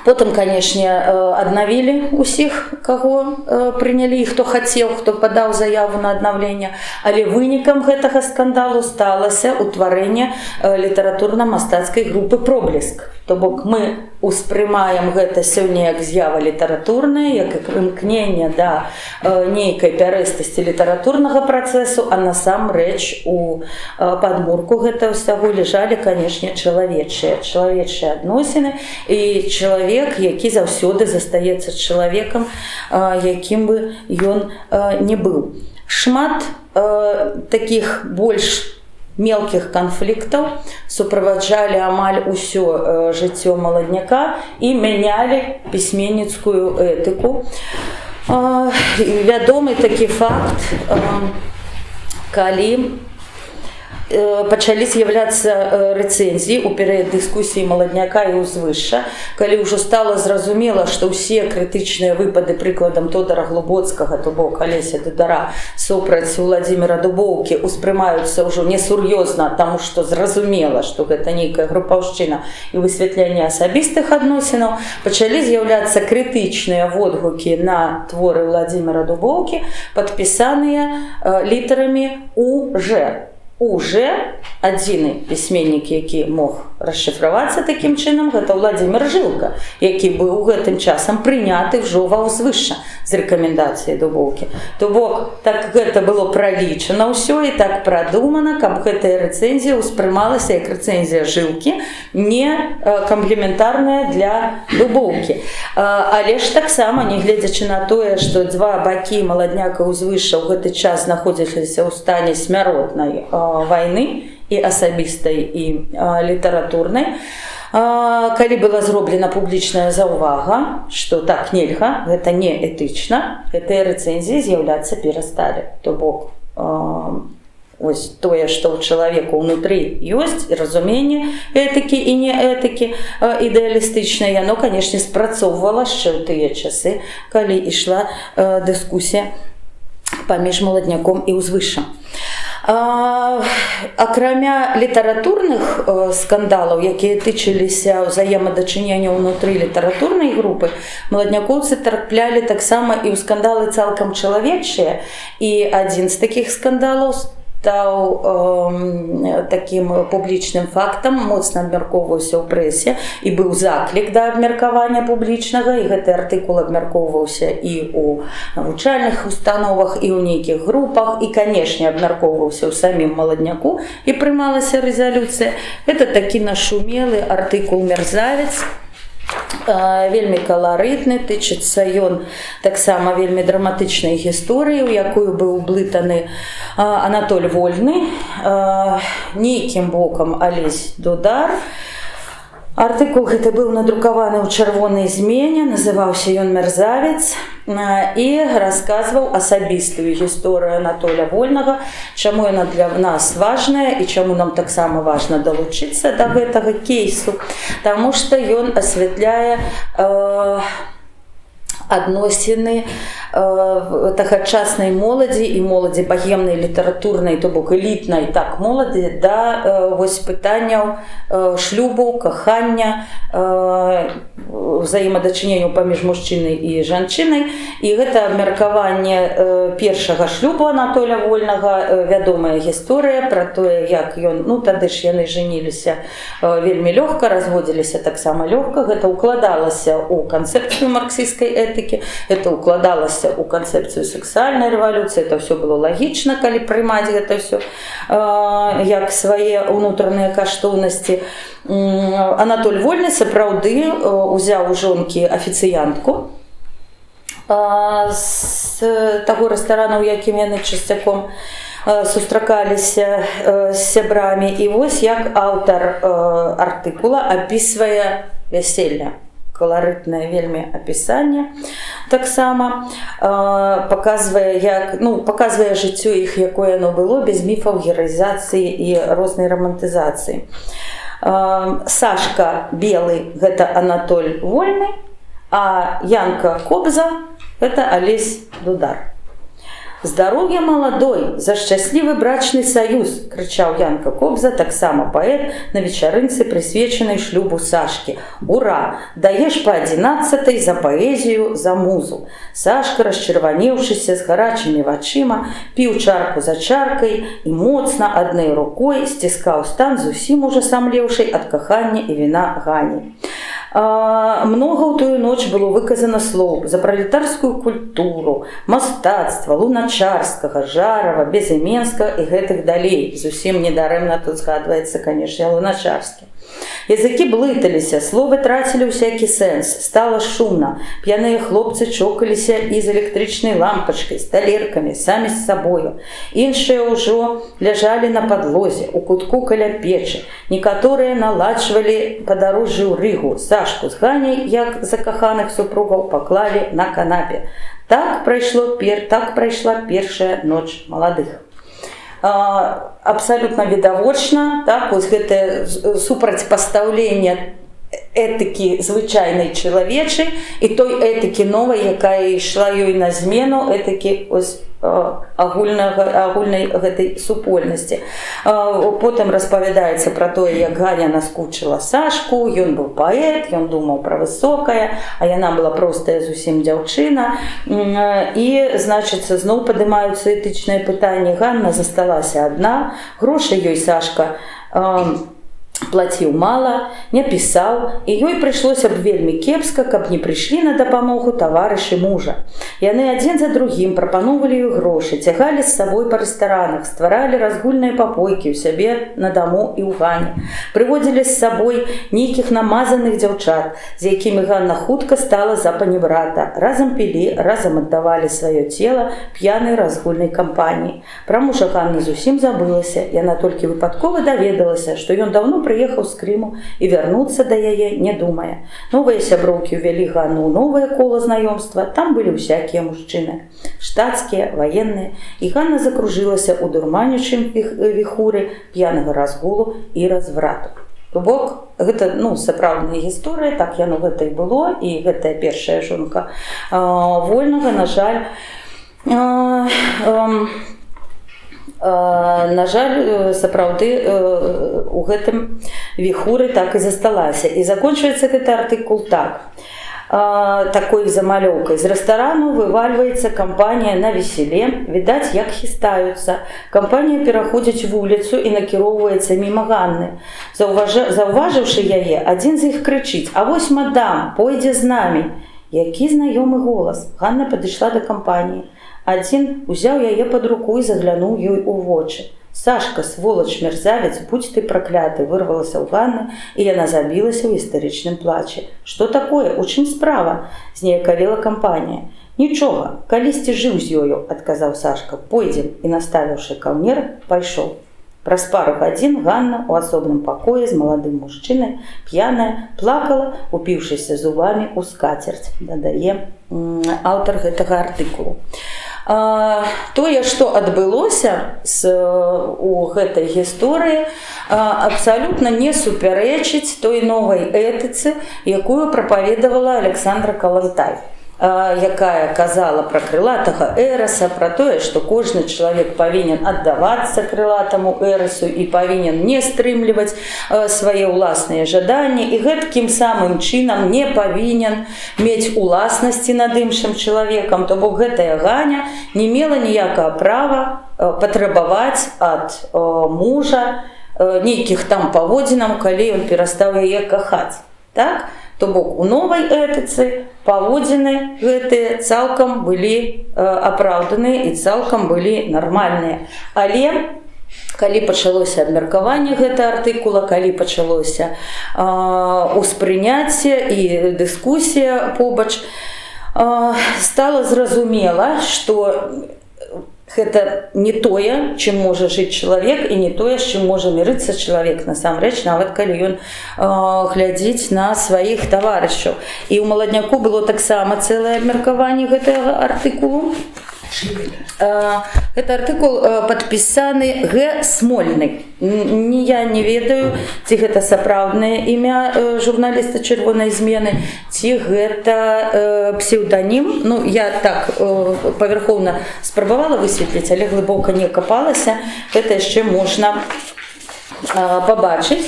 Потым, канешне, аднавілі усіх, каго прынялі, хто хацеў, хто падаў заяву на аднаўленне, але вынікам гэтага скандалу сталася ўтварэнне літаратурна-мастацкай групы «Проблеск». То бок мы успрымаем гэта сёння як з'ява літаратурная, як імкненне да нейкай пярэстасці літаратурнага працэсу, а насамрэч у падмурку гэта ўсяго ляжалі, канешне, чалавечыя адносіны і чалавек, які заўсёды застаецца чалавекам, якім бы ён не быў. Шмат такіх больш мелкіх канфліктаў суправаджалі амаль усё жыццё маладняка і мянялі пісьменніцкую этыку. Вядомы такі факт, калі пачалі з'яўляцца рэцэнзіі ў перыяд дыскусіі маладняка і ўзвышша, калі ўжо стала зразумела, што ўсе крытычныя выпады, прыкладам Тодара Глубоцкага, то бок Алеся Дудара, супраць Уладзіміра Дубоўкі успрымаюцца ўжо несур'ёзна, таму што зразумела, што гэта нейкая групаўшчына і высвятлянне асабістых адносінаў, пачалі з'яўляцца крытычныя водгукі на творы Уладзіміра Дубоўкі, падпісаныя літарамі УЖ. Уже адзіны пісьменнік, які мог расшыфравацца такім чынам, гэта Уладзімір Жылка, які быў гэтым часам прыняты ўжо ва ўзвышша з рэкамендацыяй Дубоўкі. То бок, так гэта было пралічана ўсё і так прадумана, каб гэтая рэцэнзія ўспрымалася як рэцэнзія Жылкі, не камплементарная для Дубоўкі. Але ж таксама, нягледзячы на тое, што два бакі маладняка ўзвышша ў гэты час знаходзіліся ў стане смяротнай вайны і асабістай і літаратурнай, калі была зроблена публічная заўвага, што так нельга, гэта не этычна, гэтыя рэцэнзіі з'яўляцца перасталі. То бок, ось тое, што ў чалавеку ўнутры ёсць разуменне этыкі і не этыкі ідэалістычнае, яно, канешне, спрацоўвала яшчэ ў тыя часы, калі ішла дыскусія паміж маладняком і ўзвышшам. Акрамя літаратурных скандалаў, якія тычыліся ўзаемадачынення ўнутры літаратурнай групы, маладнякоўцы траплялі таксама і ў скандалы цалкам чалавечыя. І адзін з такіх скандалаў таким публічным фактам, моцна абмяркоўваўся ў прэсе і быў заклік да абмеркавання публічнага, і гэты артыкул абмяркоўваўся і ў навучальных установах, і ў нейкіх групах, і, канешне, абмяркоўваўся ў самім маладняку, і прымалася рэзалюцыя. Гэта такі нашумелы артыкул «Мерзавец», вельмі каларытны, тычыцца ён таксама вельмі драматычнай гісторыі, у якую быў ублытаны Анатоль Вольны, нейкім бокам Алесь Дудар. Артыкул гэты быў надрукаваны ў чырвонай змене, называўся ён «Мерзавец» і расказваў асабістую гісторыю Анатоля Вольнага, чаму яна для нас важная і чаму нам таксама важна далучыцца да гэтага кейсу, таму што ён асвятляе адносіны тагачаснай моладзі і моладзі багемнай, літаратурнай, то бок элітнай, так, моладзі да вось пытанняў шлюбу, кахання, взаемадачыненняў паміж мужчынай і жанчынай. І гэта абмеркаванне першага шлюбу Анатоля Вольнага, вядомая гісторыя пра тое, як ён, ну тады ж яны жаніліся вельмі лёгка, разводзіліся таксама лёгка. Гэта укладалася ў канцэпцыю марксісцкай этыкі, это укладалася ў канцэпцыю сексуальнай рэвалюцыі, это ўсё было лагічна, калі прымаць гэта ўсё як свае ўнутраныя каштоўнасці. Анатоль Вольны сапраўды узяў у жонкі афіцыянтку з таго рэстарана, у якім яны часцяком сустракаліся з сябрамі. І вось як аўтар артыкула апісвае вяселле. Каларытнае вельмі апісанне таксама, паказвае жыццё іх, якое яно было, без міфаў, гераізацыі і рознай рамантызацыі. Сашка Белы – гэта Анатоль Вольны, а Янка Кобза – гэта Алесь Дудар. «Здоровья молодой, за счастливый брачный союз!» – кричал Янка Кобза, таксама поэт, на вечеринце, присвеченной шлюбу Сашки. «Ура! Даешь по 11-й за поэзию, за музу!» Сашка, расчерваневшийся, с гарачими вачима, пил чарку за чаркой и моцно одной рукой стискал стан зусім уже самлевший от кахання и вина Гани. Много ў тую ноч было выказано слоў за пралетарскую культуру, мастацтва, Луначарскага, Жарова, Безыменскага і гэтых далей. Зусім недарэмна тут згадваецца, канешне, Луначарскі. Языкі блыталіся, словы трацілі ўсякі сэнс, стала шумна. П'яныя хлопцы чокаліся і з электрычнай лампачкай, з талеркамі, самі з сабою. Іншыя ўжо ляжалі на падлозе, у кутку каля печы. Некаторыя наладжвалі падарожжы ў Рыгу. Сашку з Ганяй, як закаханых супругаў, паклалі на канапе. Так прайшла першая ноч маладых. Абсолютно відавочна, так, вось гэтае супрацьпастаўленне этыкі звычайнай чалавечай і той этыкі новай, якая ішла ёй на змену этыкі ось агульнай гэтай супольнасці. Потым распавядаецца пра тое, як Ганя наскучыла Сашку, ён быў паэт, ён думаў пра высокае, а яна была простая зусім дзяўчына. І, значыцца, зноў падымаюцца этычныя пытанні. Ганна засталася адна, грошай ёй Сашка плаціў мала, не пісаў, і ёй прыйшлося б вельмі кепска, каб не прыйшлі на дапамогу таварышы мужа. Яны адзін за другім прапаноўвалі ёй грошы, цягалі з сабой па рэстаранах, стваралі разгульныя папойкі ў сябе на даму і ў Гане. Прыводзілі з сабой нейкіх намазаных дзяўчат, з якімі Ганна хутка стала за панібрата. Разам пілі, разам аддавалі сваё цела п'янай разгульнай кампаніі. Пра мужа Ганна зусім забылася, яна толькі выпадкова даведалася, што ён даўно прыехаў з Крыму і вярнуцца да яе не думае. Новыя сяброўкі ўвялі Ганну ў новае кола знаёмства, там былі ўсякія мужчыны, штатскія, ваенныя, і Ганна закружылася ў дурманячым віхуры п'янага разгулу і разврату. То бок, гэта, сапраўдная гісторыя, так яно гэта і было, і гэтая першая жонка Вольнага, на жаль, сапраўды у гэтым віхуры так і засталася. І закончваецца гэты артыкул так. такой замалёўкай. З рэстарану вывальваецца кампанія на веселье, відаць, як хістаюцца. Кампанія пераходзіць вуліцу і накіроўваецца міма Ганны. Заўважыўшы яе, адзін з іх крычыць: «А вось мадам, пойдзе з намі». Які знаёмы голас. Ганна падышла да кампаніі. Адзін узяў яе пад руку і заглянуў ёй у вочы. «Сашка, сволач, мерзавец, будь ты пракляты!» вырвалася ў Ганны, і яна забілася ў істэрычным плачы. «Што такое? У чым справа?» – зніякавела кампанія. «Нічога, калісьці жыў з ёю», – адказаў Сашка. «Пойдзем», і, наставіўшы каўнер, пайшоў. Праз пару гадзін Ганна ў асобным пакоі з маладым мужчынай, п'яная, плакала, упіўшыся зубамі ў скацерць, дадае аўтар гэтага артыкулу. Тое, што адбылося у гэтай гісторыі, абсалютна не супярэчыць той новай этыцы, якую прапаведавала Александра Калантай, якая казала пра крылатага эраса, пра тое, што кожны чалавек павінен аддавацца крылатаму эрасу і павінен не стрымліваць свае ўласныя жаданні, і гэткім самым чынам не павінен мець уласнасці над іншым чалавекам. То бок гэтая Ганя не мела ніякага права патрабаваць ад мужа нейкіх там паводзінаў, калі ён перастаў яе кахаць. Так? То бок у новай этыцы паводзіны гэтыя цалкам былі апраўданыя і цалкам былі нармальныя. Але калі пачалося абмеркаванне гэтага артыкула, калі пачалося ўспрыняцце і дыскусія побач, стала зразумела, што гэта не тое, чым можа жыць чалавек, і не тое, з чым можа мірыцца чалавек насамрэч, нават калі ён глядзіць на сваіх таварышаў. І ў маладняку было таксама цэлае абмеркаванне гэтага артыкулу. Гэта артыкул падпісаны Г. Смольны. Я не ведаю, ці гэта сапраўднае імя журналіста «Чырвонай змены», ці гэта псеўданім. Ну, я так павярхоўна спрабавала высветліць, але глыбока не капалася. Гэта яшчэ можна пабачыць.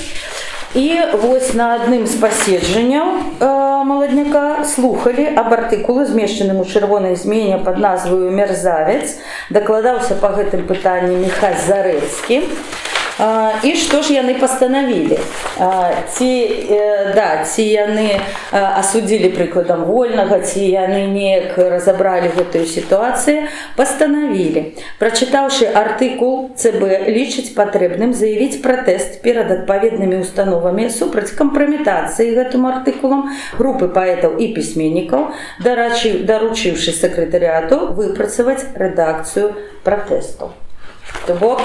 І вось на адным з паседжанняў маладняка слухалі аб артыкуле, змешчаным у «Чырвонай змене» пад назваю «Мерзавец». Дакладаўся па гэтым пытанні Міхась Зарэцкі. І што ж яны пастанавілі? Ці яны асудзілі прыкладам Вольнага, ці яны неяк разабралі гэтую сітуацыю? Пастанавілі. Прачытаўшы артыкул, ЦБ лічыць патрэбным заявіць пратэст перад адпаведнымі установамі супраць кампраметацыі гэтым артыкулам групы паэтаў і пісьменнікаў, даручыўшы сакратарыяту выпрацаваць рэдакцыю пратэсту. То бок,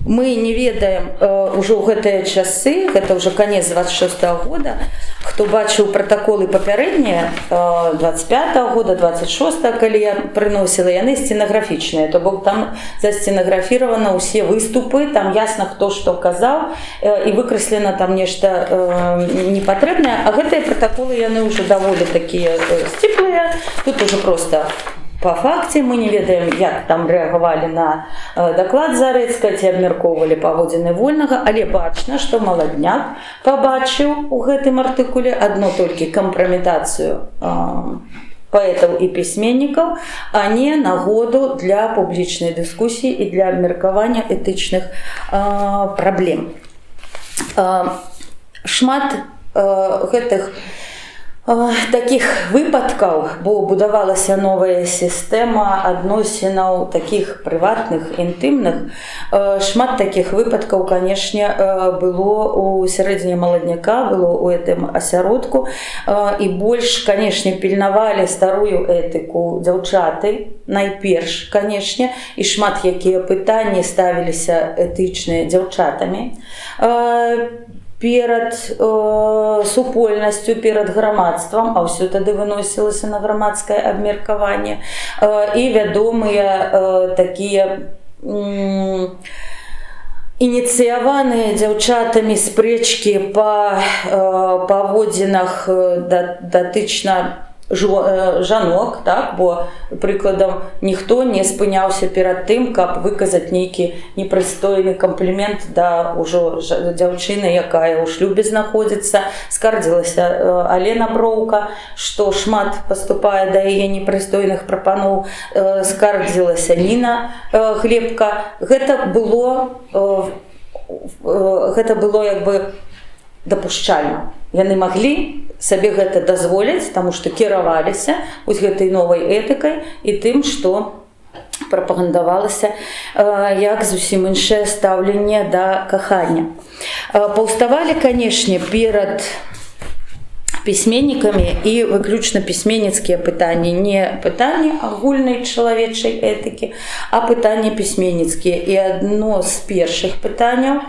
мы не ведаем ўжо ў гэтыя часы, гэта ўжо канец 26-го года, хто бачыў пратаколы папярэднія 25-го года, 26-го, калі я прыносіла, яны сценаграфічныя, то бок там засценаграфіравана ўсе выступы, там ясна, хто што казаў, і выкрэслена там нешта непатрэбнае, а гэтыя пратаколы яны ўжо даволі такія сціплыя, тут ўжо проста по факце, мы не ведаем, як там рэагавалі на даклад Зарэцкай, ці абмяркоўвалі паводзіны Вольнага, але бачна, што маладняк пабачыў у гэтым артыкуле адно толькі кампраметацыю паэтаў і пісьменнікаў, а не нагоду для публічнай дыскусіі і для абмеркавання этычных праблем. Шмат гэтых такіх выпадкаў, бо будавалася новая сістэма адносінаў такіх прыватных, інтымных. Шмат такіх выпадкаў, канешне, было у сярэдзіне маладняка, было ў гэтым асяродку, і больш, канешне, пільнавалі старую этыку дзяўчаты, найперш, канешне, і шмат якія пытанні ставіліся этычныя дзяўчатамі перад супольнасцю, перад грамадствам, а ўсё тады выносілася на грамадскае абмеркаванне. І вядомыя такія ініцыяваныя дзяўчатамі спрэчкі па паводзінах датычна жанок, так, бо, прыкладам, ніхто не спыняўся перад тым, каб выказаць нейкі непрыстойны камплімент да ўжо дзяўчыны, якая ў шлюбе знаходзіцца. Скардзілася Алена Броўка, што шмат паступае да яе непрыстойных прапаноў. Скардзілася Ніна Глебка. Гэта было як бы дапушчальна. Яны маглі сабе гэта дазволіць, таму што кіраваліся вось гэтай новай этыкай і тым, што прапагандавалася як зусім іншае стаўленне да кахання. Паўставалі, канешне, перад пісьменнікамі і выключна пісьменніцкія пытанні, не пытанні агульнай чалавечай этыкі, а пытанні пісьменніцкія. І адно з першых пытанняў,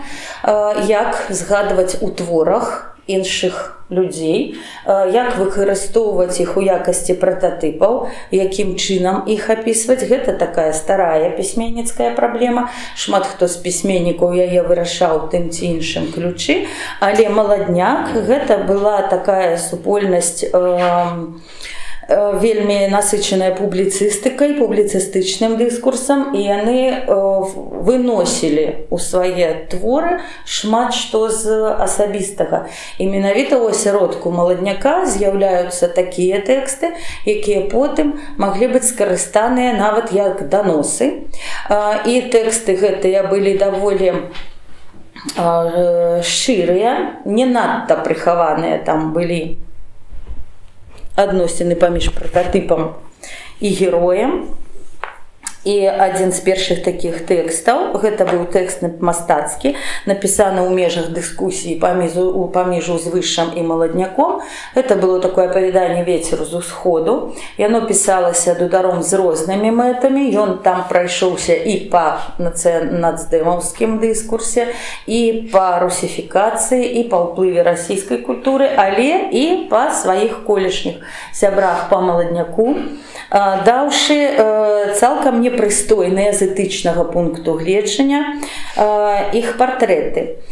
як згадваць у творах іншых людзей, як выкарыстоўваць іх у якасці прататыпаў, якім чынам іх апісваць. Гэта такая старая пісьменніцкая праблема. Шмат хто з пісьменнікаў яе вырашаў тым ці іншым ключы, але маладняк гэта была такая супольнасць вельмі насычаная публіцыстыкай, публіцыстычным дыскурсам, і яны выносілі ў свае творы шмат што з асабістага. І менавіта ў асяродку маладняка з'яўляюцца такія тэксты, якія потым маглі быць скарыстаныя нават як даносы. І тэксты гэтыя былі даволі шчырыя, не надта прыхаваныя, там былі адносіны паміж прататыпам і героем. І адзін з першых такіх тэкстаў, гэта быў тэкст мастацкі, напісаны ў межах дыскусіі паміж узвышшам і маладняком. Гэта было такое апавяданне «Вецер з усходу». Яно пісалася дударом з рознымі мэтамі. Ён там прайшоўся і па нацдэмаўскім дыскурсе, і па русіфікацыі, і па ўплыве расійскай культуры, але і па сваіх колішніх сябрах па маладняку, даўшы цалкам непрыстойныя з этычнага пункту гледжання іх партрэты.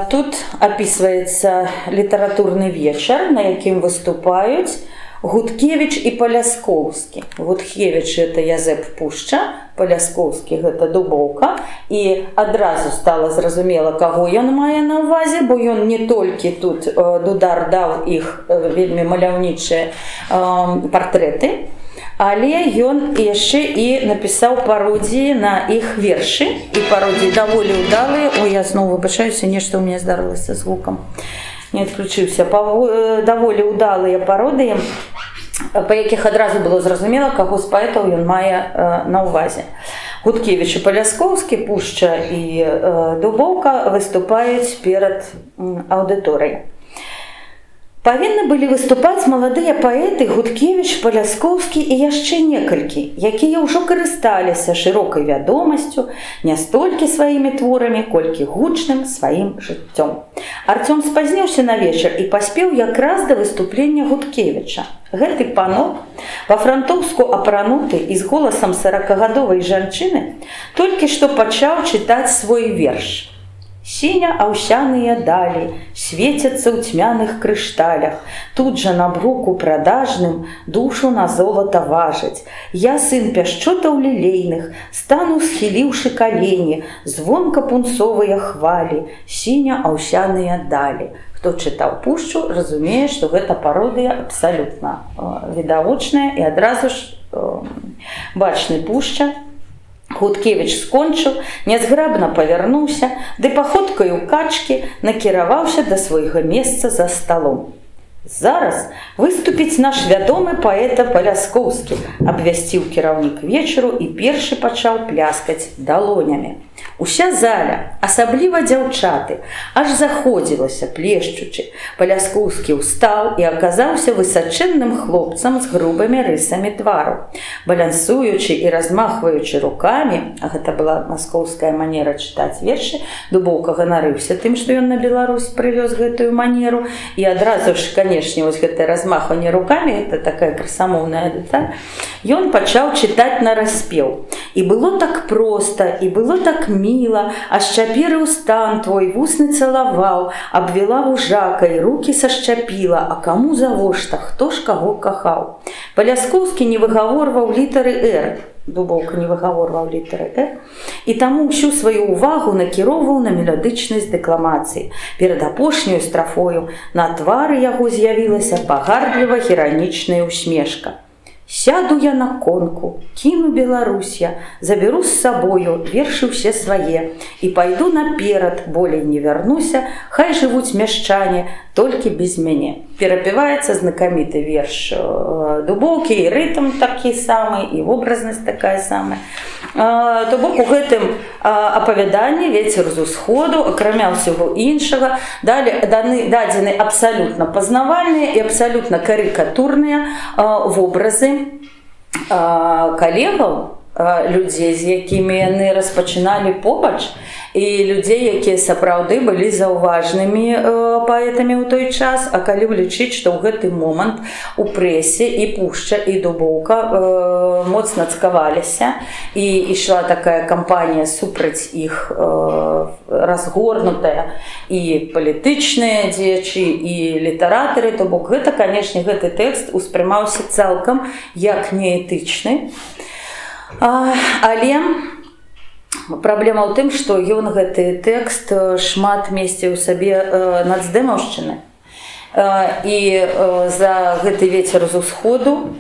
Тут апісваецца літаратурны вечар, на якім выступаюць Гудкевіч і Паляскоўскі. Гудкевіч – гэта Язэп Пушча, Паляскоўскі – гэта Дубоўка. І адразу стала зразумела, каго ён мае на ўвазе, бо ён не толькі тут дудар даў іх вельмі маляўнічыя партрэты, але ён яшчэ і напісаў пародіі на іх вершы. І пародіі даволі ўдалыя. Ой, я зноў выбачаюся, нешта ў мяне здарылася з гукам. Не адключыўся. Даволі ўдалыя пародыі, па якіх адразу было зразумела, каго з паэтаў ён мае на ўвазе. Гудкевіч і Паляскоўскі, Пушча і Дубоўка выступаюць перад аўдыторыяй. Павінны былі выступаць маладыя паэты Гудкевіч, Паляскоўскі і яшчэ некалькі, якія ўжо карысталіся шырокай вядомасцю не столькі сваімі творамі, колькі гучным сваім жыццём. Арцём спазніўся на вечар і паспеў якраз да выступлення Гудкевіча. Гэты панок, па-франтоўску апрануты і з голасам 40гадовай жанчыны, толькі што пачаў чытаць свой верш. Сіня аўсяныя далі свецяцца ў цьмяных крышталях, тут жа на бруку прадажным душу на золата важаць. Я сын пяшчотаў лілейных, стану схіліўшы калені, звонка пунцовыя хвалі, сіня аўсяныя далі. Хто чытаў Пушчу, разумее, што гэта пародыя абсалютна відавочная і адразу ж бачны Пушча. Гудкевіч скончыў, нязграбна павярнуўся, ды паходкаю качкі накіраваўся да свайго месца за сталом. Зараз выступіць наш вядомы паэта Паляскоўскі, абвясціў кіраўнік вечару і першы пачаў пляскаць далонямі. Уся заля, асабліва дзяўчаты, аж заходзілася, плешчучы. Паляскоўскі ўстаў і аказаўся высачэнным хлопцам з грубымі рысамі твару. Балянсуючы і размахваючы рукамі, а гэта была маскоўская манера чытаць вершы, Дубоўка ганарыўся тым, што ён на Беларусь прывёз гэтую манеру, і адразу ж, канешне, вось гэтае размахванне рукамі, гэта такая красамоўная дэталь, ён пачаў чытаць на распеў. І было так проста, і было так міла, аж чапірыў стан твой, вусны цалаваў, абвела вужакай, рукі сашчапіла, а каму завошта, хто ж каго кахаў. Паляскоўскі не выгаворваў літары «Р», Дубоўка не выгаворваў літары «Р», і таму ўсю сваю ўвагу накіроўваў на меладычнасць дэкламацыі. Перад апошняю страфою на твары яго з'явілася пагардліва-іранічная усмешка. «Сяду я на конку, кіну Беларусь я, заберу з сабою вершы ўсе свае, і пайду наперад, болей не вярнуся, хай жывуць мяшчане, толькі без мяне». Перапіваецца знакаміты верш Дубоўкі, і рытм такі самы, і вобразнасць такая самая. То бок у гэтым апавяданні «Вецер з усходу», акрамя ўсяго іншага, дадзены абсалютна пазнавальныя і абсалютна карыкатурныя вобразы калегаў, людзей, з якімі яны распачыналі побач, і людзей, якія сапраўды былі заўважнымі паэтамі ў той час. А калі лічыць, што ў гэты момант у прэсе і Пушча, і Дубоўка моцна цкаваліся, і ішла такая кампанія супраць іх разгорнутая, і палітычныя дзеячы, і літаратары. То бок гэта, канешне, гэты тэкст успрымаўся цалкам як неэтычны. Але праблема ў тым, што ён гэты тэкст шмат месціў у сабе нацдэмаўшчыны. І за гэты «Вецер з усходу»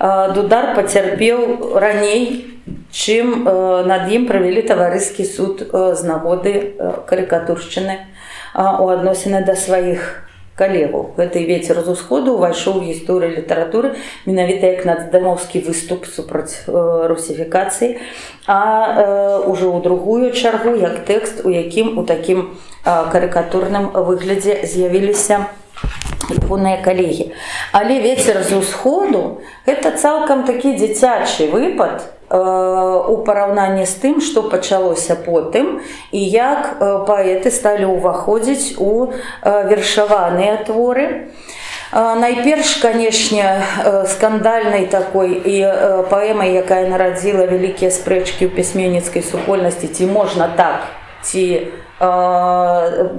Дудар пацярпеў раней, чым над ім правялі таварыскі суд з нагоды карыкатуршчыны у адносіны да сваіх калегаў. Гэты «Вецер з усходу» увайшоў у гісторыю літаратуры менавіта як нацдэмаўскі выступ супраць русіфікацыі, а ўжо ў другую чаргу як тэкст, у якім у такім карыкатурным выглядзе з'явіліся ягоныя калегі. Але «Вецер з усходу» гэта цалкам такі дзіцячы выпад у параўнанні з тым, што пачалося потым, і як паэты сталі ўваходзіць у вершаваныя творы. Найперш, канешне, скандальнай такой і паэмай, якая нарадзіла вялікія спрэчкі ў пісьменніцкай супольнасці, ці можна так, ці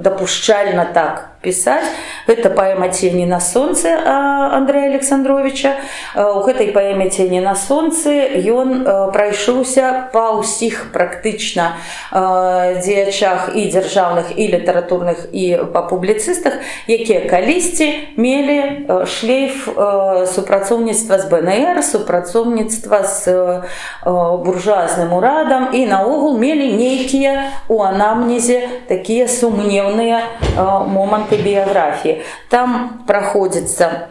дапушчальна так пісаць. Гэта паэма «Цені на сонцы» Андрэя Александровича. У гэтай паэме «Цені на сонцы» ён прайшоўся па ўсіх практычна дзеячах і дзяржаўных, і літаратурных, і па публіцыстах, якія калісьці мелі шлейф супрацоўніцтва з БНР, супрацоўніцтва з буржуазным урадам, і наогул мелі нейкія у анамнезе такія сумнеўныя моманты біяграфіі. Там праходзіцца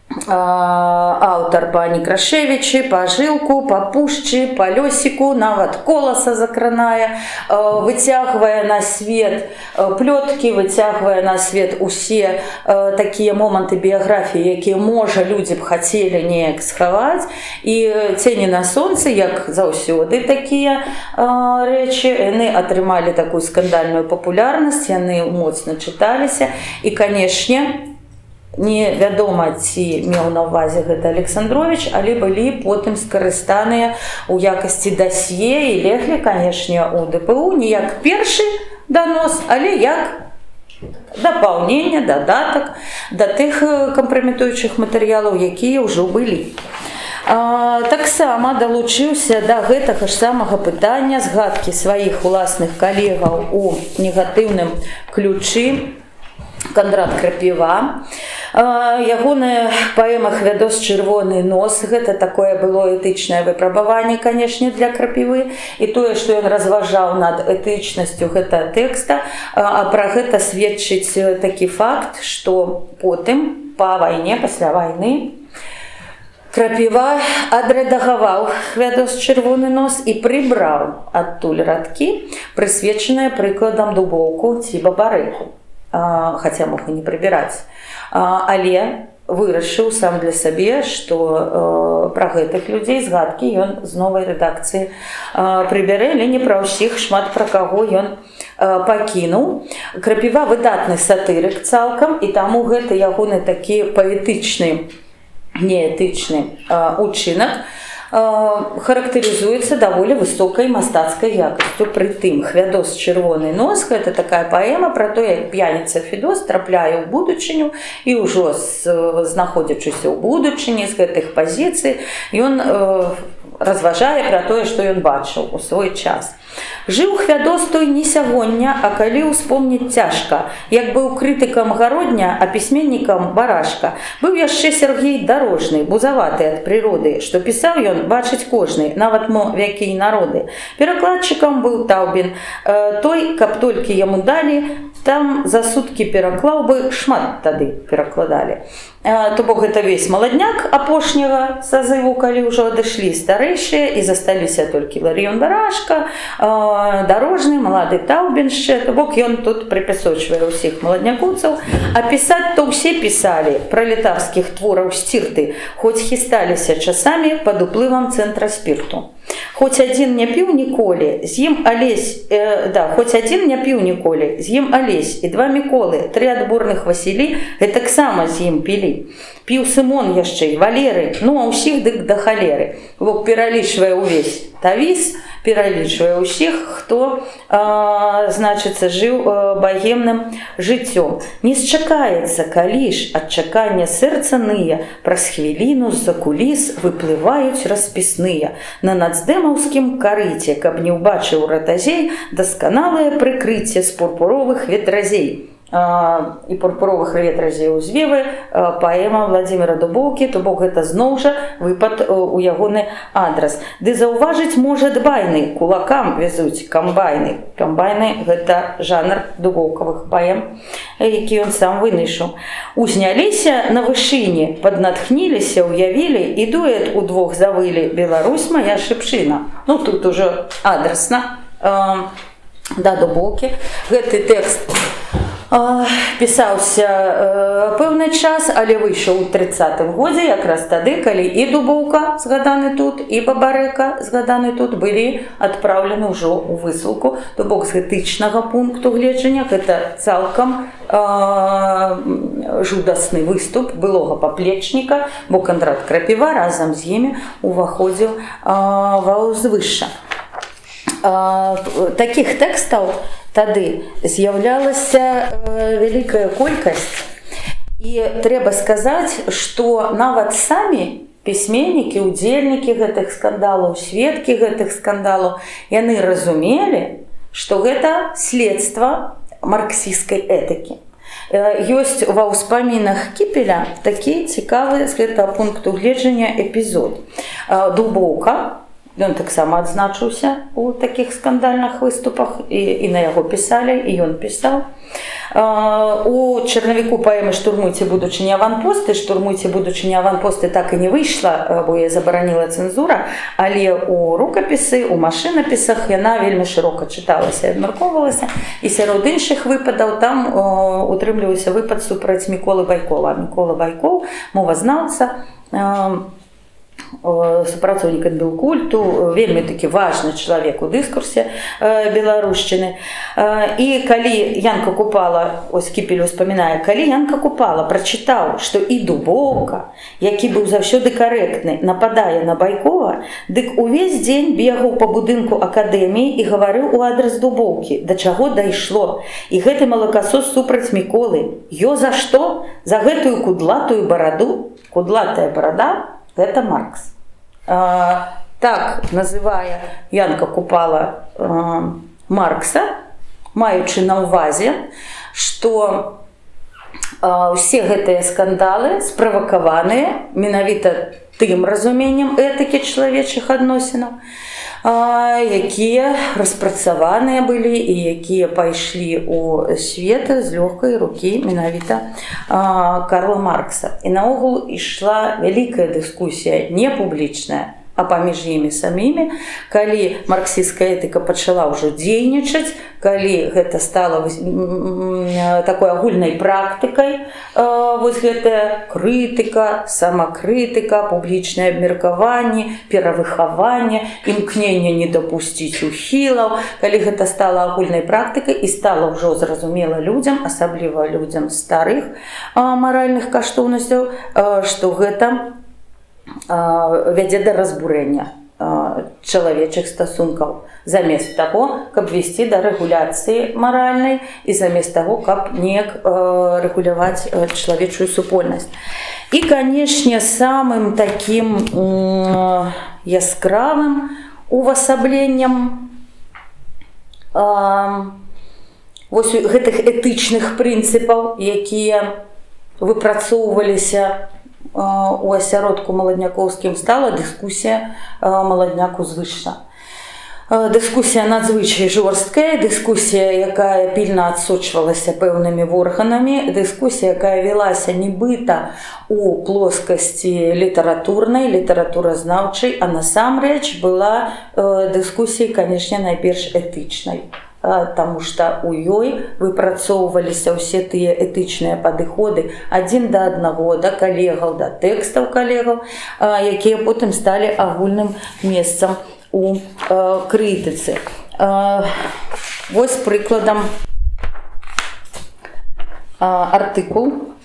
аўтар па Некрашевічы, па Жылку, па Пушчы, па Лёсіку, нават Коласа закранае, выцягвае на свет плёткі, выцягвае на свет усе такія моманты біяграфіі, якія, можа, людзі б хацелі неяк схаваць. І «Цені на сонцы», як заўсёды такія рэчы, яны атрымалі такую скандальную папулярнасць, яны моцна чыталіся, і, канешне, невядома, ці меў на ўвазе гэта Александрович, але былі потым скарыстаныя ў якасці дасье і леглі, канешне, у ДПУ не як першы данос, але як дапаўненне, дадатак да тых кампраметуючых матэрыялаў, якія ўжо былі. Таксама далучыўся да гэтага ж самага пытання згадкі сваіх уласных калегаў у негатыўным ключы Кандрат Крапіва. Ягоная паэма «Хвядос чырвоны нос» – гэта такое было этычнае выпрабаванне, канешне, для Крапівы. І тое, што ён разважаў над этычнасцю гэта тэкста, а пра гэта сведчыць такі факт, што потым, па вайне, пасля вайны, Крапіва адрэдагаваў «Хвядос чырвоны нос» і прыбраў адтуль радкі, прысвечаныя прыкладам Дубоўку ці Бабарэку. Хаця мог і не прыбіраць. Але вырашыў сам для сабе, што пра гэтых людзей згадкі ён з новай рэдакцыі прыбярэ, але не пра ўсіх, шмат пра каго ён пакінуў. Крапіва выдатны сатырык цалкам, і таму гэта ягоны такі паэтычны, неэтычны учынак характарызуецца даволі высокай мастацкай якасцю. Прытым Хвядос чырвоны нос гэта такая паэма пра то, як п'яніца Федос трапляе ў будучыню і ўжо знаходзячыся ў будучыні з гэтых пазіцый ён разважае пра тое, што ён бачыў у свой час. Жыў Хвядос той не сягоння, а калі ўспомніць цяжка, як быў крытыкам гародня, а пісьменнікам барашка. Быў яшчэ Сергей Дарожны, бузаваты ад прыроды, што пісаў ён бачыць кожны, нават мо вякі і народы. Перакладчыкам быў Таўбін, той, каб толькі яму далі, там за суткі пераклаў бы, шмат тады перакладалі. То бок гэта весь маладняк апошняга сазыву, калі ўжо адышлі старэйшыя і засталіся толькі Ларыён Барашка, Дарожны, малады Таўбін яшчэ, то бок ён тут прыпясочвае ўсіх маладнякоўцаў. А пісаць то ўсе пісалі пралетарскіх твораў сцірты, хоць хісталіся часамі пад уплывам цэнтра спірту. Хоць адзін не піў ніколі, з ім Алесь, хоць адзін не піў ніколі, з ім Алесь і два Міколы, тры адборных Васілі, гэтаксама з ім пілі. Піў Сымон яшчэ і Валеры, ну а ўсіх дык да халеры. Бок пералічвае ўвесь тавіс, пералічвае ўсіх, хто, значыцца, жыў багемным жыццём. Не счакаецца, калі ж ад чакання сэрца ные, праз хвіліну з-за куліс выплываюць распісныя. На нацдэмаўскім карыце, каб не ўбачыў ратазей, дасканалае прыкрыцце з пурпуровых ветразей. І пурпуровых ветразей узвевы, паэма Владзіміра Дубоўкі, то бок гэта зноў жа выпад у ягоны адрас. Ды заўважыць можа дбайны, кулакам везуць камбайны. Камбайны гэта жанр дубоўкавых паэм, які ён сам вынайшаў. Узняліся на вышыні, паднатхніліся, уявілі, і дуэт удвох завылі: Беларусь мая шыпшына. Ну тут ужо адрасна да Дубоўкі. Гэты тэкст пісаўся пэўны час, але выйшаў у 30-м годзе, якраз тады, калі і Дубоўка, згаданы тут, і Бабарэка, згаданы тут, былі адпраўлены ўжо ў высылку. То бок з этычнага пункту гледжання гэта цалкам жудасны выступ былога паплечніка, бо Кандрат Крапіва разам з імі уваходзіў ва ўзвышша. Такіх тэкстаў тады з'яўлялася вялікая колькасць. І трэба сказаць, што нават самі пісьменнікі, удзельнікі гэтых скандалаў, сведкі гэтых скандалаў, яны разумелі, што гэта следства марксісцкай этыкі. Ёсць ва ўспамінах Кіпеля такі цікавы з гэтага пункту гледжання эпізод. Дубоўка, ён таксама адзначыўся у такіх скандальных выступах, і на яго пісалі, і ён пісаў. У чарнавіку паэмы «Штурмуйце будучыні аванпосты», «Штурмуйце будучыні аванпосты» так і не выйшла, бо яе забараніла цэнзура, але у рукапісы, у машынапісах яна вельмі шырока чыталася і абмяркоўвалася. І сярод іншых выпадаў там утрымліваўся выпад супраць Міколы Байкова. Мікола Байкоў, мовазнаўца, супрацоўнік адбілкульту, вельмі такі важны чалавек у дыскурсе беларушчыны. І калі Янка Купала, ось Кіпель успамінае, калі Янка Купала прачытаў, што і Дубоўка, які быў заўсёды карэктны, нападае на Байкова, дык увесь дзень бегаў па будынку акадэміі і гаварыў у адрас Дубоўкі, да чаго дайшло. І гэты малакасос супраць Міколы. Ё за што? За гэтую кудлатую бараду? Кудлатая барада — гэта Маркс. Так называе Янка Купала Маркса, маючы на ўвазе, што ўсе гэтыя скандалы справакаваныя менавіта тым разуменнем этыкі чалавечых адносінаў, якія распрацаваныя былі і якія пайшлі ў свет з лёгкай рукі менавіта Карла Маркса. І наогул ішла вялікая дыскусія, не публічная, а паміж імі самімі, калі марксісцкая этыка пачала ўжо дзейнічаць, калі гэта стала такой агульнай практыкай, вось гэтая крытыка, самакрытыка, публічнае абмеркаванне, перавыхаванне, імкненне не дапусціць ухілаў, калі гэта стала агульнай практыкай і стала ўжо зразумела людзям, асабліва людзям старых маральных каштоўнасцяў, што гэта вядзе да разбурэння чалавечых стасункаў, замест таго, каб весці да рэгуляцыі маральнай і замест таго, каб неяк рэгуляваць чалавечую супольнасць. І, канешне, самым такім яскравым увасабленнем вось гэтых этычных прынцыпаў, якія выпрацоўваліся у асяродку маладнякоўскім, стала дыскусія маладняку звышша. Дыскусія надзвычай жорсткая, дыскусія, якая пільна адсочвалася пэўнымі органамі, дыскусія, якая вялася нібыта у плоскасці літаратурнай, літаратуразнаўчай, а насамрэч была дыскусія, канешне, найперш этычнай. Таму што ў ёй выпрацоўваліся ўсе тыя этычныя падыходы адзін да аднаго, да калегаў, да тэкстаў калегаў, якія потым сталі агульным месцам у крытыцы. Вось прыкладам артыкул.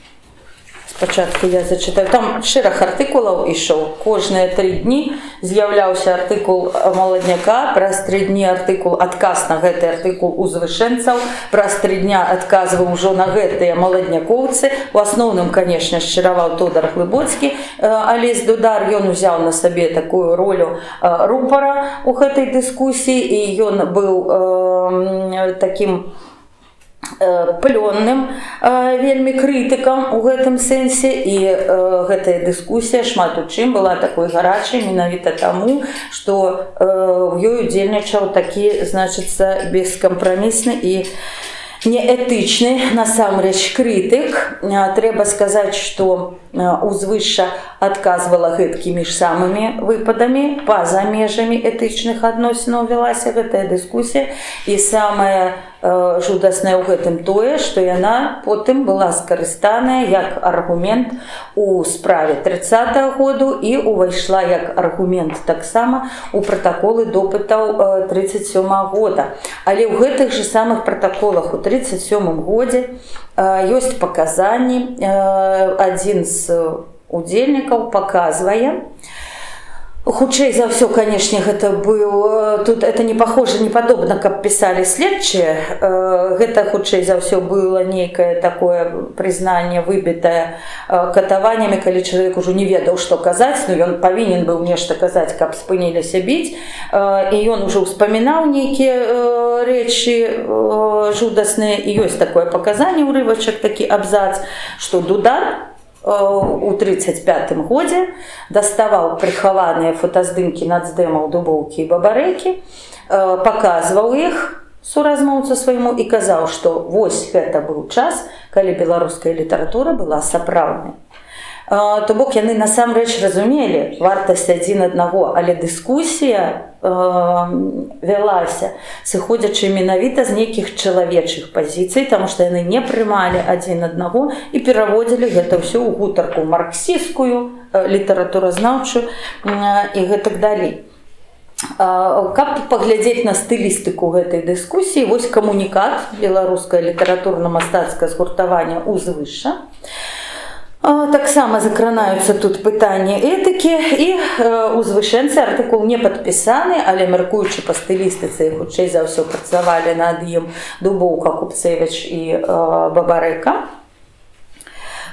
Спачатку я зачытаю. Там шэраг артыкулаў ішоў. Кожныя 3 дні з'яўляўся артыкул маладняка, праз 3 дні артыкул адказ на гэты артыкул узвышэнцаў, праз 3 дня адказваў ужо на гэтыя маладнякоўцы. У асноўным, канешне, шчыраваў Тодар Глыбоцкі, Алесь Дудар, ён узяў на сабе такую ролю рупара у гэтай дыскусіі, і ён быў такім плённым вельмі крытыкам у гэтым сэнсе, і гэтая дыскусія шмат у чым была такой гарачай менавіта таму, што ў ёй удзельнічаў такі, значыцца, бескампрамісны і неэтычны насамрэч крытык. Трэба сказаць, што узвышша адказвала гэткімі ж самымі выпадамі, па-за межамі этычных адносінаў вялася гэтая дыскусія, і самае жудаснае ў гэтым тое, што яна потым была скарыстаная як аргумент у справе 30-го году і увайшла як аргумент таксама у пратаколы допытаў 37-го года. Але ў гэтых же самых пратаколах у 37-м годзе ёсць паказанні. Адзін з удзельнікаў паказвае, хутчэй за ўсё, канешне, гэта быў, тут это не похоже, не падобна, каб пісалі следчыя, гэта хутчэй за ўсё было нейкае такое прызнанне выбітае катаваннямі, калі чалавек ужо не ведаў, што казаць, но ён павінен быў нешта казаць, каб спыніліся біць, і ён ужо ўспамінаў нейкія рэчы жудасныя, і ёсць такое паказанне, урывачак, такі абзац, што Дудар у 35-м годзе даставаў прыхаваныя фотаздымкі нацдэмаў Дубоўкі і Бабарэкі, паказваў іх суразмоўцу свайму і казаў, што вось гэта быў час, калі беларуская літаратура была сапраўднай. То бок яны насамрэч разумелі вартасць адзін аднаго, але дыскусія вялася, сыходзячы менавіта з нейкіх чалавечых пазіцый, таму што яны не прымалі адзін аднаго і пераводзілі гэта ўсё ў гутарку марксісцкую, літаратуразнаўчую і гэтак далей. Каб паглядзець на стылістыку гэтай дыскусіі, вось камунікат беларускае літаратурна-мастацкае згуртавання «Узвышша». Таксама закранаюцца тут пытанні этыкі, і узвышэнцы артыкул не падпісаны, але мяркуючы па стылістыцы, хутчэй за ўсё працавалі над ім Дубоўка, Купцевіч і Бабарэка.